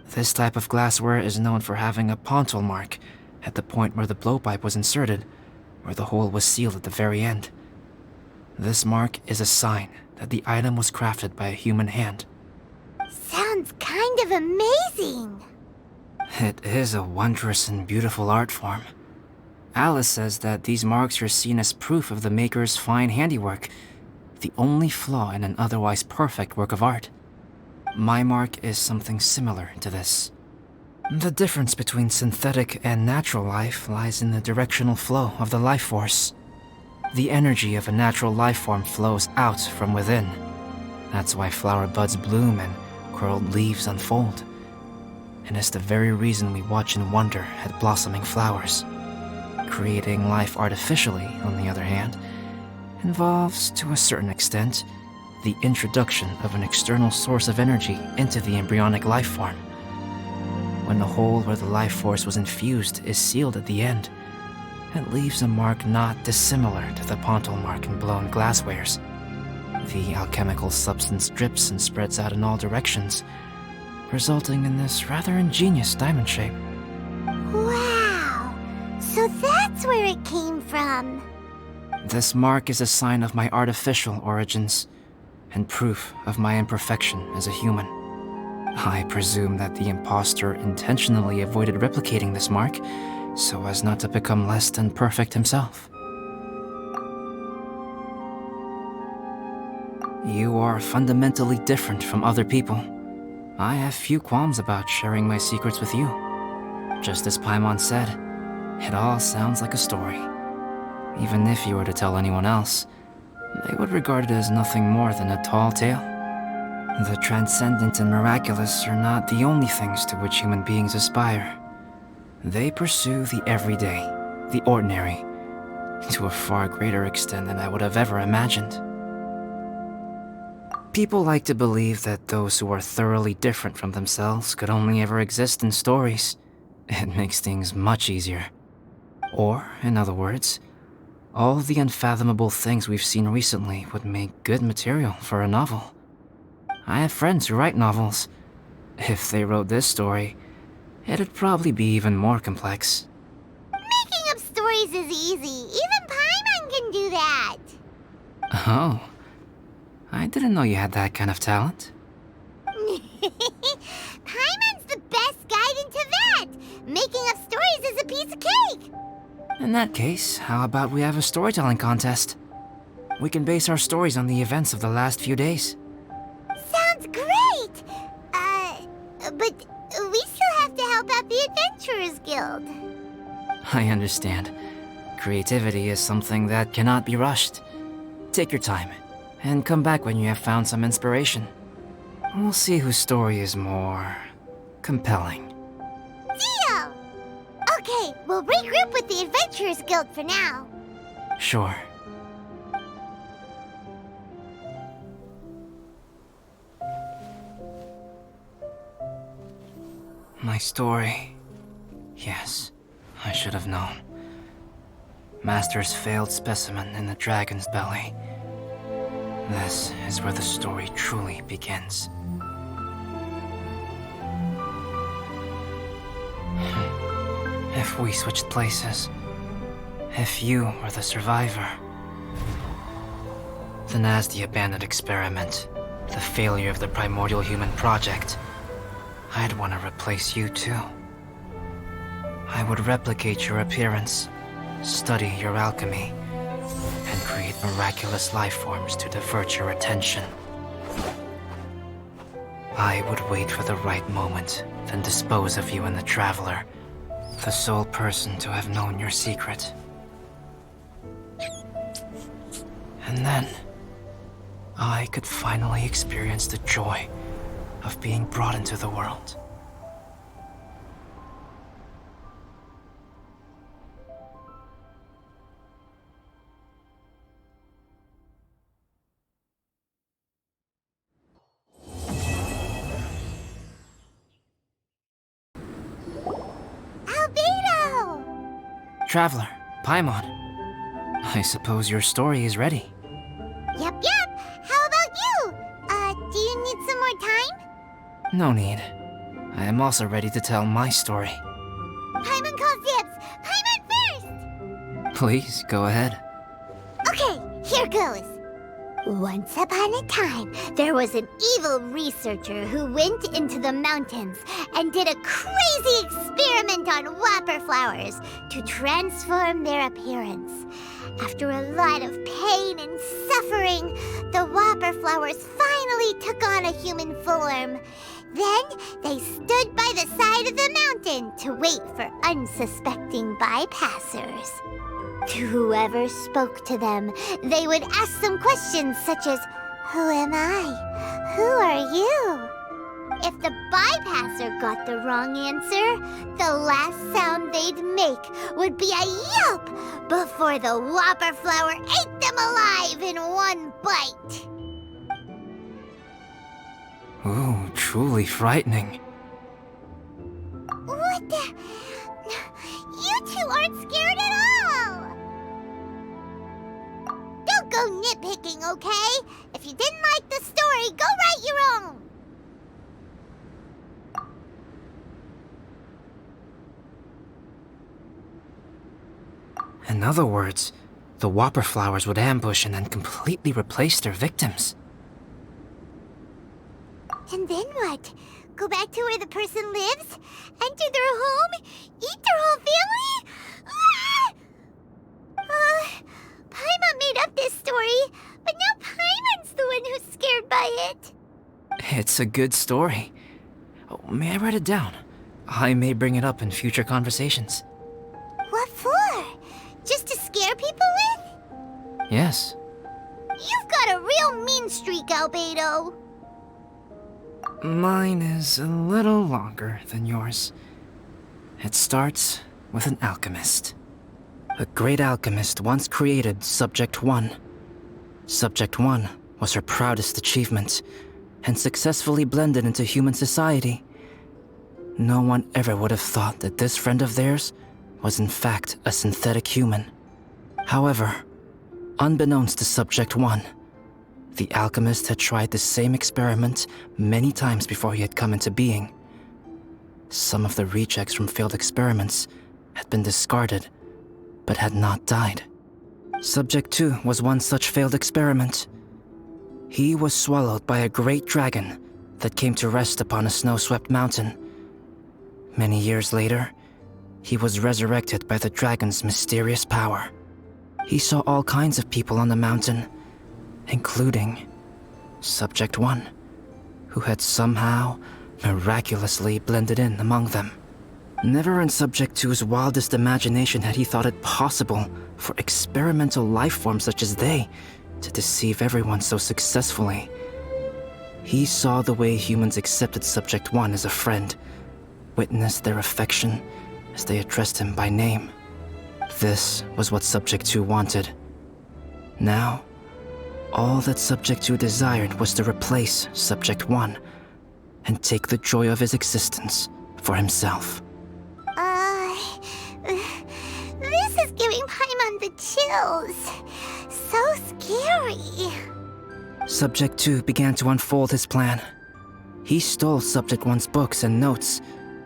This type of glassware is known for having a pontal mark at the point where the blowpipe was inserted, where the hole was sealed at the very end. This mark is a sign that the item was crafted by a human hand. Sounds kind of amazing. It is a wondrous and beautiful art form. Alice says that these marks are seen as proof of the maker's fine handiwork, the only flaw in an otherwise perfect work of art. My mark is something similar to this. The difference between synthetic and natural life lies in the directional flow of the life force. The energy of a natural life form flows out from within. That's why flower buds bloom and curled leaves unfold. And it's the very reason we watch and wonder at blossoming flowers. Creating life artificially, on the other hand, involves, to a certain extent, the introduction of an external source of energy into the embryonic life form. When the hole where the life force was infused is sealed at the end, it leaves a mark not dissimilar to the pontal mark in blown glasswares. The alchemical substance drips and spreads out in all directions, resulting in this rather ingenious diamond shape. Wow! So that's where it came from. This mark is a sign of my artificial origins, and proof of my imperfection as a human. I presume that the imposter intentionally avoided replicating this mark so as not to become less than perfect himself. You are fundamentally different from other people. I have few qualms about sharing my secrets with you. Just as Paimon said, it all sounds like a story. Even if you were to tell anyone else, they would regard it as nothing more than a tall tale. The transcendent and miraculous are not the only things to which human beings aspire. They pursue the everyday, the ordinary, to a far greater extent than I would have ever imagined. People like to believe that those who are thoroughly different from themselves could only ever exist in stories. It makes things much easier. Or, in other words, all the unfathomable things we've seen recently would make good material for a novel. I have friends who write novels. If they wrote this story, it'd probably be even more complex. Making up stories is easy. Even Paimon can do that. Oh. I didn't know you had that kind of talent. Paimon's the best guide into that. Making up stories is a piece of cake. In that case, how about we have a storytelling contest? We can base our stories on the events of the last few days. Sounds great. But we still have to help out the Adventurers Guild. I understand. Creativity is something that cannot be rushed. Take your time, and come back when you have found some inspiration. We'll see whose story is more compelling. Deal! Okay, we'll regroup with the Adventurers Guild for now. Sure. My story. Yes, I should have known. Master's failed specimen in the dragon's belly. This is where the story truly begins. If we switched places, if you were the survivor, then as the abandoned experiment, the failure of the primordial human project, I'd want to replace you too. I would replicate your appearance, study your alchemy, and create miraculous life forms to divert your attention. I would wait for the right moment, then dispose of you and the Traveler, the sole person to have known your secret. And then, I could finally experience the joy of being brought into the world. Albedo! Traveler, Paimon, I suppose your story is ready. Yep. How about you? Do you need some more time? No need. I am also ready to tell my story. Paimon calls dibs. Paimon first! Please, go ahead. Okay, here goes. Once upon a time, there was an evil researcher who went into the mountains and did a crazy experiment on whopper flowers to transform their appearance. After a lot of pain and suffering, the whopper flowers finally took on a human form. Then they stood by the side of the mountain to wait for unsuspecting bypassers. To whoever spoke to them, they would ask them questions such as, "Who am I? Who are you?" If the bypasser got the wrong answer, the last sound they'd make would be a yelp before the whopper flower ate them alive in one bite. Ooh, truly frightening. What the? You two aren't scared at all! Don't go nitpicking, okay? If you didn't like the story, go write your own! In other words, the whopper flowers would ambush and then completely replace their victims. And then what? Go back to where the person lives? Enter their home? Eat their whole family? Paimon made up this story, but now Paimon's the one who's scared by it. It's a good story. Oh, may I write it down? I may bring it up in future conversations. What for? Just to scare people with? Yes. You've got a real mean streak, Albedo. Mine is a little longer than yours. It starts with an alchemist. A great alchemist once created Subject 1. Subject 1 was her proudest achievement, and successfully blended into human society. No one ever would have thought that this friend of theirs was in fact a synthetic human. However, unbeknownst to Subject 1, the alchemist had tried the same experiment many times before he had come into being. Some of the rejects from failed experiments had been discarded, but had not died. Subject 2 was one such failed experiment. He was swallowed by a great dragon that came to rest upon a snow-swept mountain. Many years later, he was resurrected by the dragon's mysterious power. He saw all kinds of people on the mountain, including Subject 1, who had somehow miraculously blended in among them. Never in Subject 2's wildest imagination had he thought it possible for experimental life forms such as they to deceive everyone so successfully. He saw the way humans accepted Subject 1 as a friend, witnessed their affection as they addressed him by name. This was what Subject 2 wanted. Now, all that Subject 2 desired was to replace Subject 1 and take the joy of his existence for himself. This is giving Paimon the chills. So scary. Subject 2 began to unfold his plan. He stole Subject 1's books and notes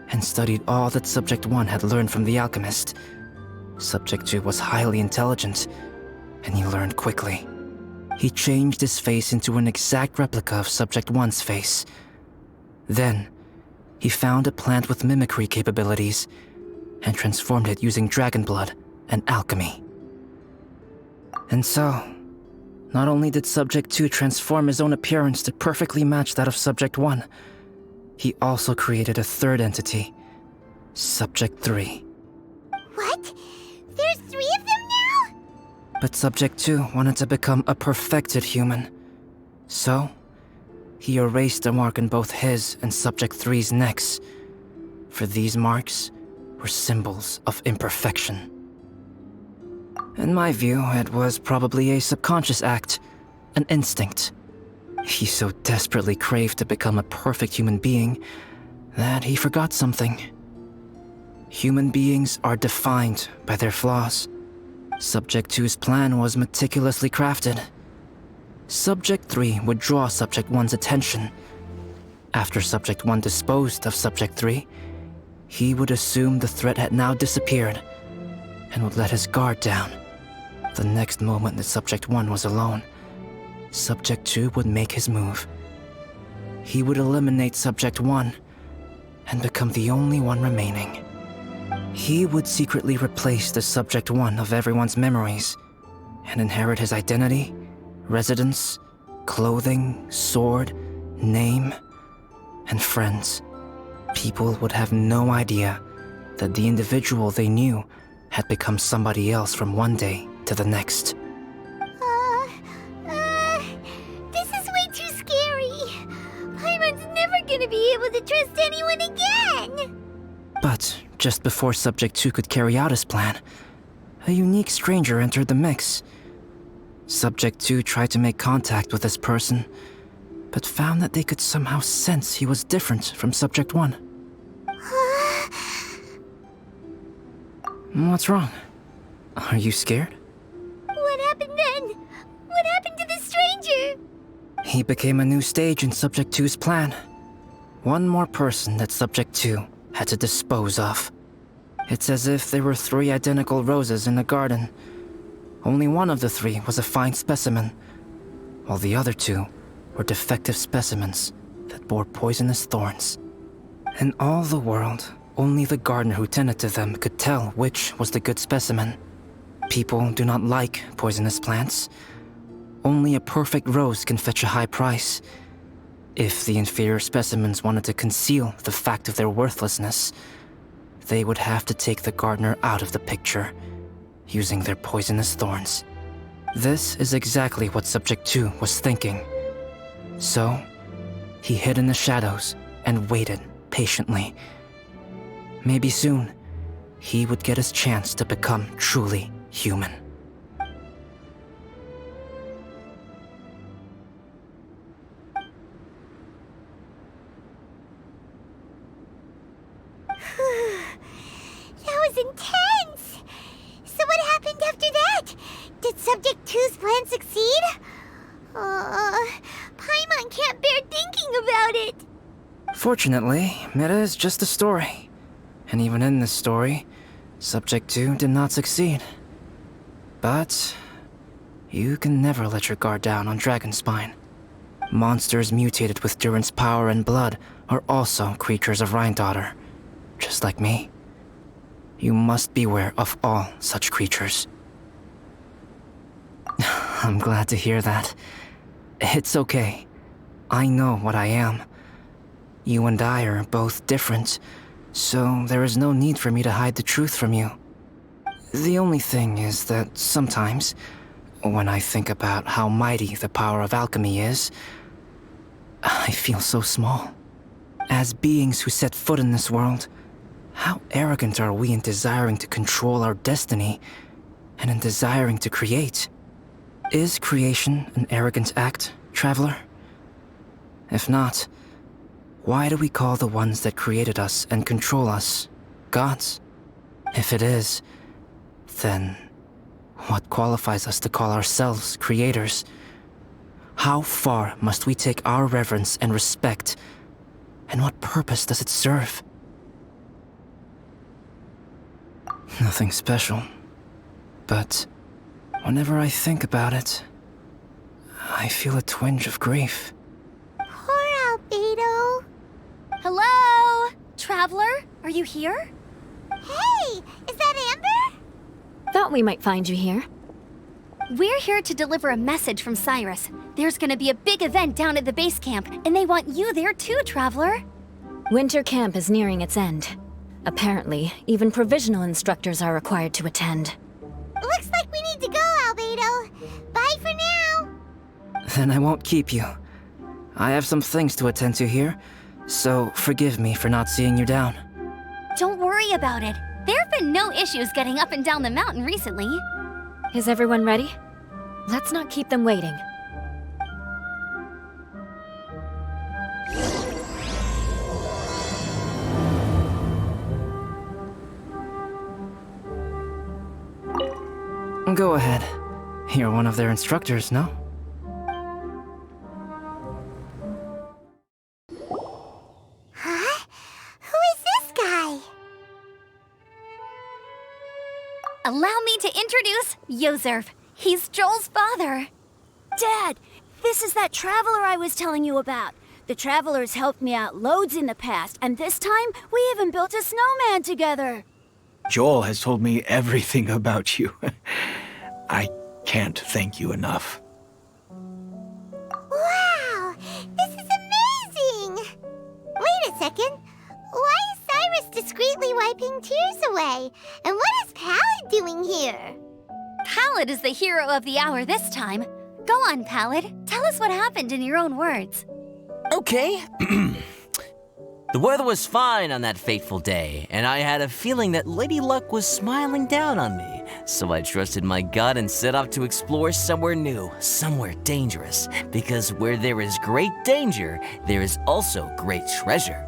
and studied all that Subject 1 had learned from the alchemist. Subject 2 was highly intelligent, and he learned quickly. He changed his face into an exact replica of Subject 1's face. Then, he found a plant with mimicry capabilities and transformed it using dragon blood and alchemy. And so, not only did Subject 2 transform his own appearance to perfectly match that of Subject 1, he also created a third entity, Subject 3. What? There's 3 of them now? But Subject 2 wanted to become a perfected human. So, he erased a mark on both his and Subject 3's necks. For these marks were symbols of imperfection. In my view, it was probably a subconscious act, an instinct. He so desperately craved to become a perfect human being that he forgot something. Human beings are defined by their flaws. Subject 2's plan was meticulously crafted. Subject 3 would draw Subject 1's attention. After Subject 1 disposed of Subject 3, he would assume the threat had now disappeared and would let his guard down. The next moment that Subject 1 was alone, Subject 2 would make his move. He would eliminate Subject 1 and become the only one remaining. He would secretly replace the Subject 1 of everyone's memories and inherit his identity, residence, clothing, sword, name, and friends. People would have no idea that the individual they knew had become somebody else from one day to the next. This is way too scary. Paimon's never gonna be able to trust anyone again. But just before Subject 2 could carry out his plan, a unique stranger entered the mix. Subject 2 tried to make contact with this person, but found that they could somehow sense he was different from Subject 1. What's wrong? Are you scared? What happened then? What happened to the stranger? He became a new stage in Subject 2's plan. One more person that Subject 2 had to dispose of. It's as if there were 3 identical roses in a garden. Only one of the 3 was a fine specimen, while the other 2 were defective specimens that bore poisonous thorns. In all the world, only the gardener who tended to them could tell which was the good specimen. People do not like poisonous plants. Only a perfect rose can fetch a high price. If the inferior specimens wanted to conceal the fact of their worthlessness, they would have to take the gardener out of the picture, using their poisonous thorns. This is exactly what Subject 2 was thinking. So, he hid in the shadows and waited patiently. Maybe soon, he would get his chance to become truly human. That was intense! So what happened after that? Did Subject 2's plan succeed? Paimon can't bear thinking about it! Fortunately, it is just a story. And even in this story, Subject 2 did not succeed. But you can never let your guard down on Dragonspine. Monsters mutated with Durin's power and blood are also creatures of Rhine-Daughter, just like me. You must beware of all such creatures. I'm glad to hear that. It's okay. I know what I am. You and I are both different, so there is no need for me to hide the truth from you. The only thing is that sometimes, when I think about how mighty the power of alchemy is, I feel so small. As beings who set foot in this world, how arrogant are we in desiring to control our destiny, and in desiring to create? Is creation an arrogant act, traveler? If not, why do we call the ones that created us and control us gods? If it is, then what qualifies us to call ourselves creators? How far must we take our reverence and respect, and what purpose does it serve? Nothing special, but whenever I think about it, I feel a twinge of grief. Poor Albedo. Hello? Traveler, are you here? Hey, is that Amber? Thought we might find you here. We're here to deliver a message from Cyrus. There's gonna be a big event down at the base camp, and they want you there too, Traveler. Winter camp is nearing its end. Apparently, even provisional instructors are required to attend. Looks like we need to go, Albedo. Bye for now. Then I won't keep you. I have some things to attend to here, so forgive me for not seeing you down. Don't worry about it. There have been no issues getting up and down the mountain recently. Is everyone ready? Let's not keep them waiting. Go ahead. You're one of their instructors, no? Huh? Who is this guy? Allow me to introduce Yozerf. He's Joel's father. Dad, this is that traveler I was telling you about. The traveler's helped me out loads in the past, and this time we even built a snowman together. Joel has told me everything about you. I can't thank you enough. Wow, this is amazing! Wait a second. Why is Cyrus discreetly wiping tears away? And what is Pallid doing here? Pallid is the hero of the hour this time. Go on, Pallid. Tell us what happened in your own words. Okay. The weather was fine on that fateful day, and I had a feeling that Lady Luck was smiling down on me. So I trusted my gut and set off to explore somewhere new, somewhere dangerous. Because where there is great danger, there is also great treasure.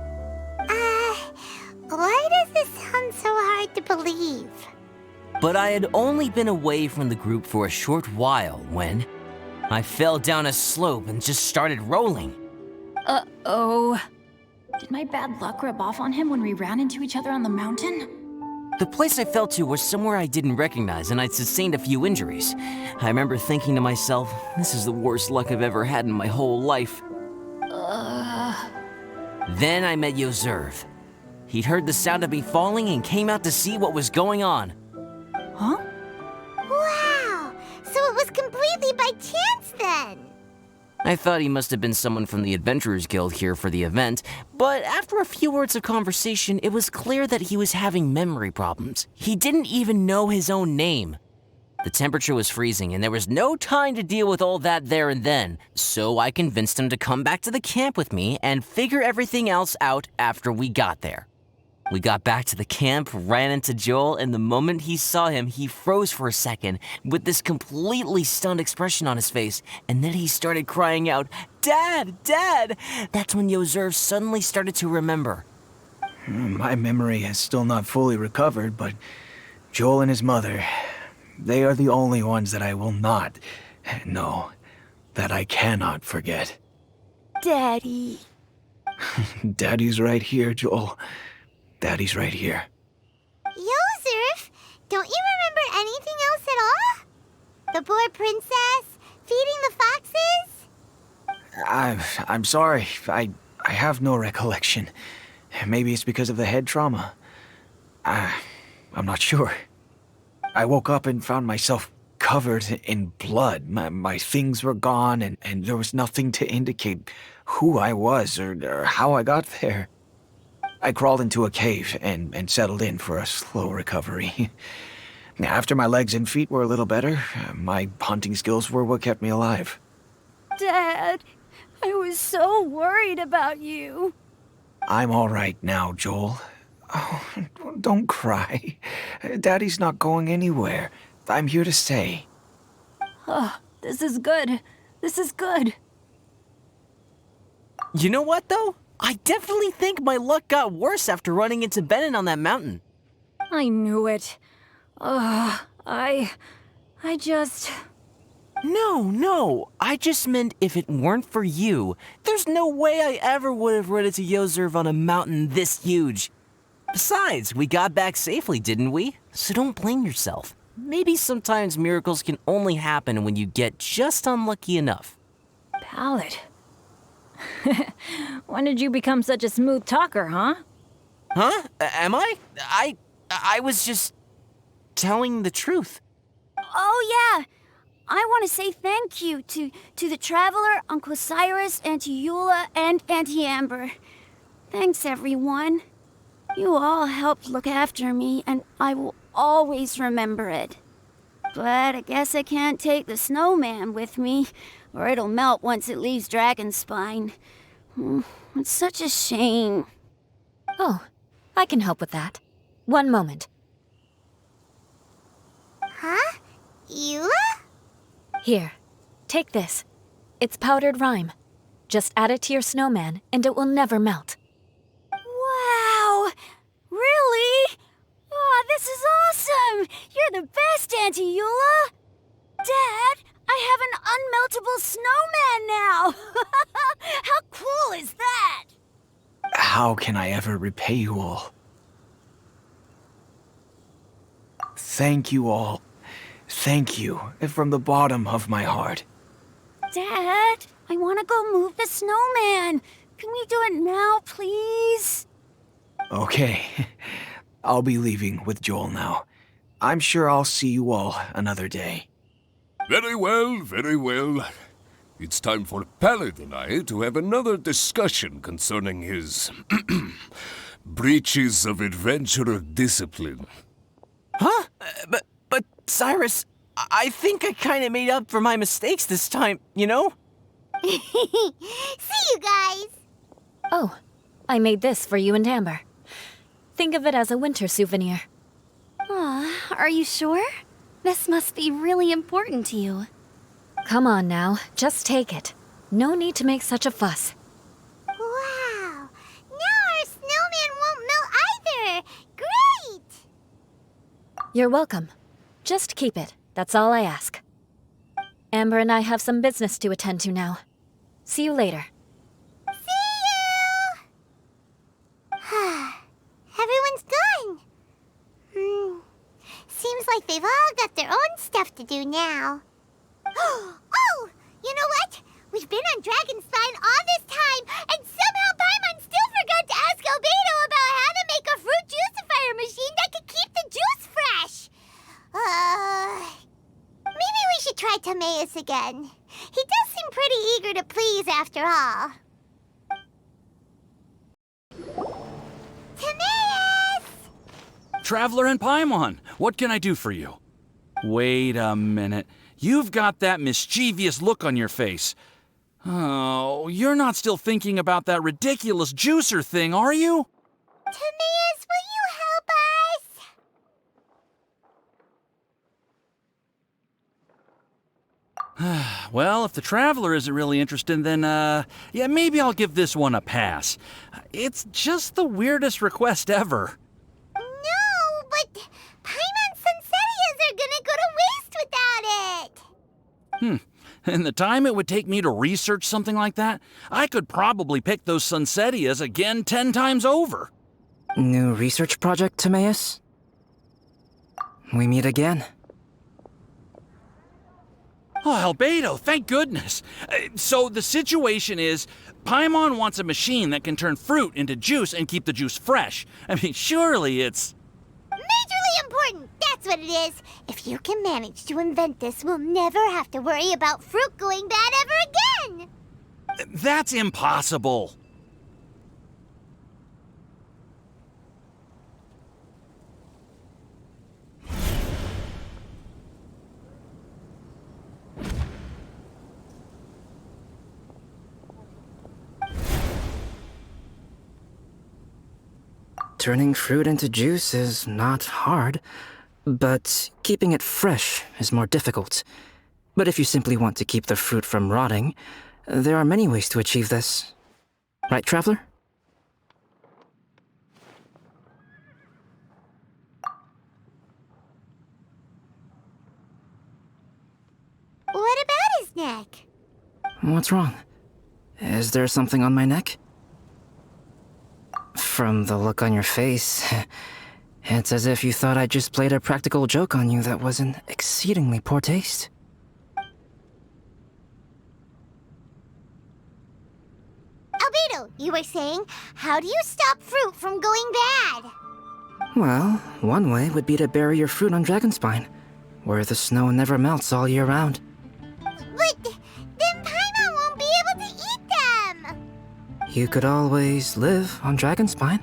Why does this sound so hard to believe? But I had only been away from the group for a short while when I fell down a slope and just started rolling. Uh-oh. Did my bad luck rub off on him when we ran into each other on the mountain? The place I fell to was somewhere I didn't recognize, and I'd sustained a few injuries. I remember thinking to myself, this is the worst luck I've ever had in my whole life. Then I met Yoserv. He'd heard the sound of me falling and came out to see what was going on. Huh? Wow! So it was completely by chance then! I thought he must have been someone from the Adventurers Guild here for the event, but after a few words of conversation, it was clear that he was having memory problems. He didn't even know his own name. The temperature was freezing, and there was no time to deal with all that there and then, so I convinced him to come back to the camp with me and figure everything else out after we got there. We got back to the camp, ran into Joel, and the moment he saw him, he froze for a second with this completely stunned expression on his face, and then he started crying out, "Dad! Dad!" That's when Yoserv suddenly started to remember. My memory has still not fully recovered, but Joel and his mother, they are the only ones that I will not, no, that I cannot forget. Daddy. Daddy's right here, Joel. Daddy's right here. Yoserv, don't you remember anything else at all? The poor princess, feeding the foxes? I'm sorry. I have no recollection. Maybe it's because of the head trauma. I'm not sure. I woke up and found myself covered in blood. My things were gone, and there was nothing to indicate who I was or how I got there. I crawled into a cave and settled in for a slow recovery. After my legs and feet were a little better, my hunting skills were what kept me alive. Dad, I was so worried about you. I'm all right now, Joel. Oh, don't cry. Daddy's not going anywhere. I'm here to stay. Oh, this is good. This is good. You know what, though? I definitely think my luck got worse after running into Bennett on that mountain. I knew it. I just... No. I just meant if it weren't for you, there's no way I ever would have run into Yoserv on a mountain this huge. Besides, we got back safely, didn't we? So don't blame yourself. Maybe sometimes miracles can only happen when you get just unlucky enough. Palette. When did you become such a smooth talker, huh? Huh? Am I? I was just telling the truth. Oh, yeah. I want to say thank you to the Traveler, Uncle Cyrus, Auntie Eula, and Auntie Amber. Thanks, everyone. You all helped look after me, and I will always remember it. But I guess I can't take the snowman with me, or it'll melt once it leaves Dragonspine. It's such a shame. Oh, I can help with that. One moment. Huh? Eula? Here, take this. It's powdered rime. Just add it to your snowman, and it will never melt. Wow! Really? Oh, this is awesome! You're the best, Auntie Eula! Dad, I have an unmeltable snowman now! How cool is that? How can I ever repay you all? Thank you all. Thank you from the bottom of my heart. Dad, I want to go move the snowman. Can we do it now, please? Okay. I'll be leaving with Joel now. I'm sure I'll see you all another day. Very well, very well. It's time for Pallet and I to have another discussion concerning his breaches of adventurer discipline. Huh? But Cyrus, I think I kind of made up for my mistakes this time, you know? See you guys! Oh, I made this for you and Amber. Think of it as a winter souvenir. Aw, are you sure? This must be really important to you. Come on now, just take it. No need to make such a fuss. Wow! Now our snowman won't melt either! Great! You're welcome. Just keep it. That's all I ask. Amber and I have some business to attend to now. See you later. See you! Everyone's gone. Seems like they've all got their own stuff to do now. Oh! You know what? We've been on Dragonspine all this time, and somehow Paimon still forgot Timaeus again. He does seem pretty eager to please after all. Timaeus! Traveler and Paimon, what can I do for you? Wait a minute. You've got that mischievous look on your face. Oh, you're not still thinking about that ridiculous juicer thing, are you? Timaeus, will you help us? Well, if the Traveler isn't really interested, then, yeah, maybe I'll give this one a pass. It's just the weirdest request ever. No, but Paimon's Sunsettias are gonna go to waste without it! And the time it would take me to research something like that, I could probably pick those Sunsettias again 10 times over. New research project, Timaeus? We meet again. Oh, Albedo, thank goodness. So the situation is, Paimon wants a machine that can turn fruit into juice and keep the juice fresh. I mean, surely it's... Majorly important, that's what it is. If you can manage to invent this, we'll never have to worry about fruit going bad ever again! That's impossible. Turning fruit into juice is not hard, but keeping it fresh is more difficult. But if you simply want to keep the fruit from rotting, there are many ways to achieve this. Right, Traveler? What about his neck? What's wrong? Is there something on my neck? From the look on your face, it's as if you thought I just played a practical joke on you that was in exceedingly poor taste. Albedo, you were saying, how do you stop fruit from going bad? Well, one way would be to bury your fruit on Dragonspine, where the snow never melts all year round. But then Paimon won't be able to eat them! You could always live on Dragonspine.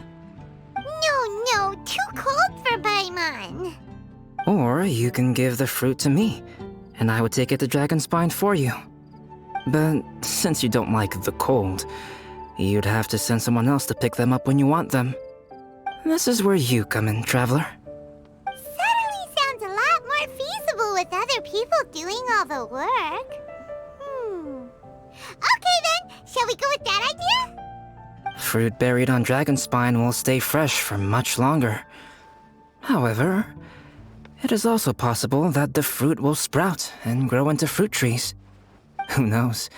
No, too cold for Paimon. Or you can give the fruit to me, and I would take it to Dragonspine for you. But since you don't like the cold, you'd have to send someone else to pick them up when you want them. This is where you come in, Traveler. Suddenly sounds a lot more feasible with other people doing all the work. Okay then, shall we go with that idea? Fruit buried on Dragonspine will stay fresh for much longer. However, it is also possible that the fruit will sprout and grow into fruit trees. Who knows?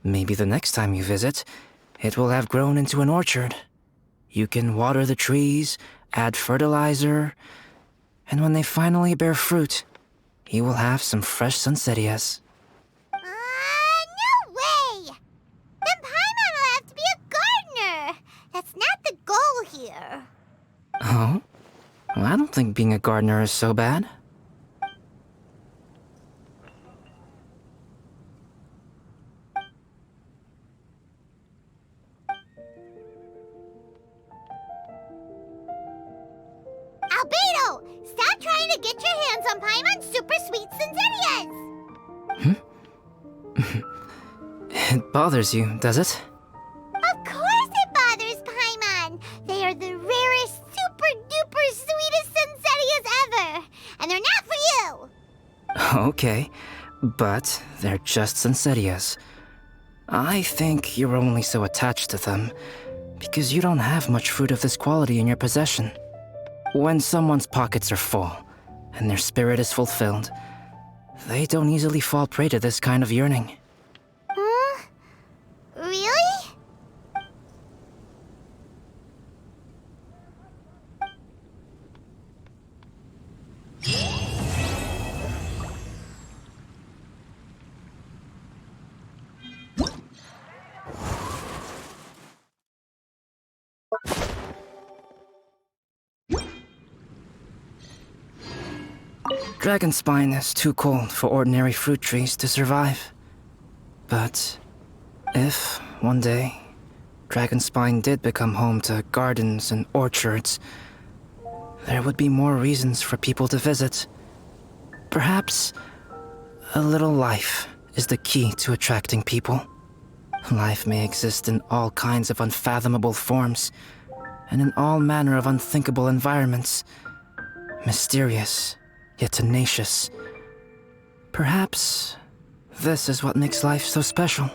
Maybe the next time you visit, it will have grown into an orchard. You can water the trees, add fertilizer, and when they finally bear fruit, you will have some fresh Sunsettias. No way! Then Paimon will have to be a gardener! That's not the goal here. Oh? Well, I don't think being a gardener is so bad. Albedo! Stop trying to get your hands on Paimon's super sweet Sunsettias! It bothers you, does it? Of course it bothers Paimon! They are the rarest, super-duper sweetest Sunsettias ever! And they're not for you! Okay, but they're just Sunsettias. I think you're only so attached to them because you don't have much fruit of this quality in your possession. When someone's pockets are full and their spirit is fulfilled, they don't easily fall prey to this kind of yearning. Really? Dragonspine is too cold for ordinary fruit trees to survive. But if, one day, Dragonspine did become home to gardens and orchards, there would be more reasons for people to visit. Perhaps a little life is the key to attracting people. Life may exist in all kinds of unfathomable forms, and in all manner of unthinkable environments. Mysterious, yet tenacious. Perhaps this is what makes life so special.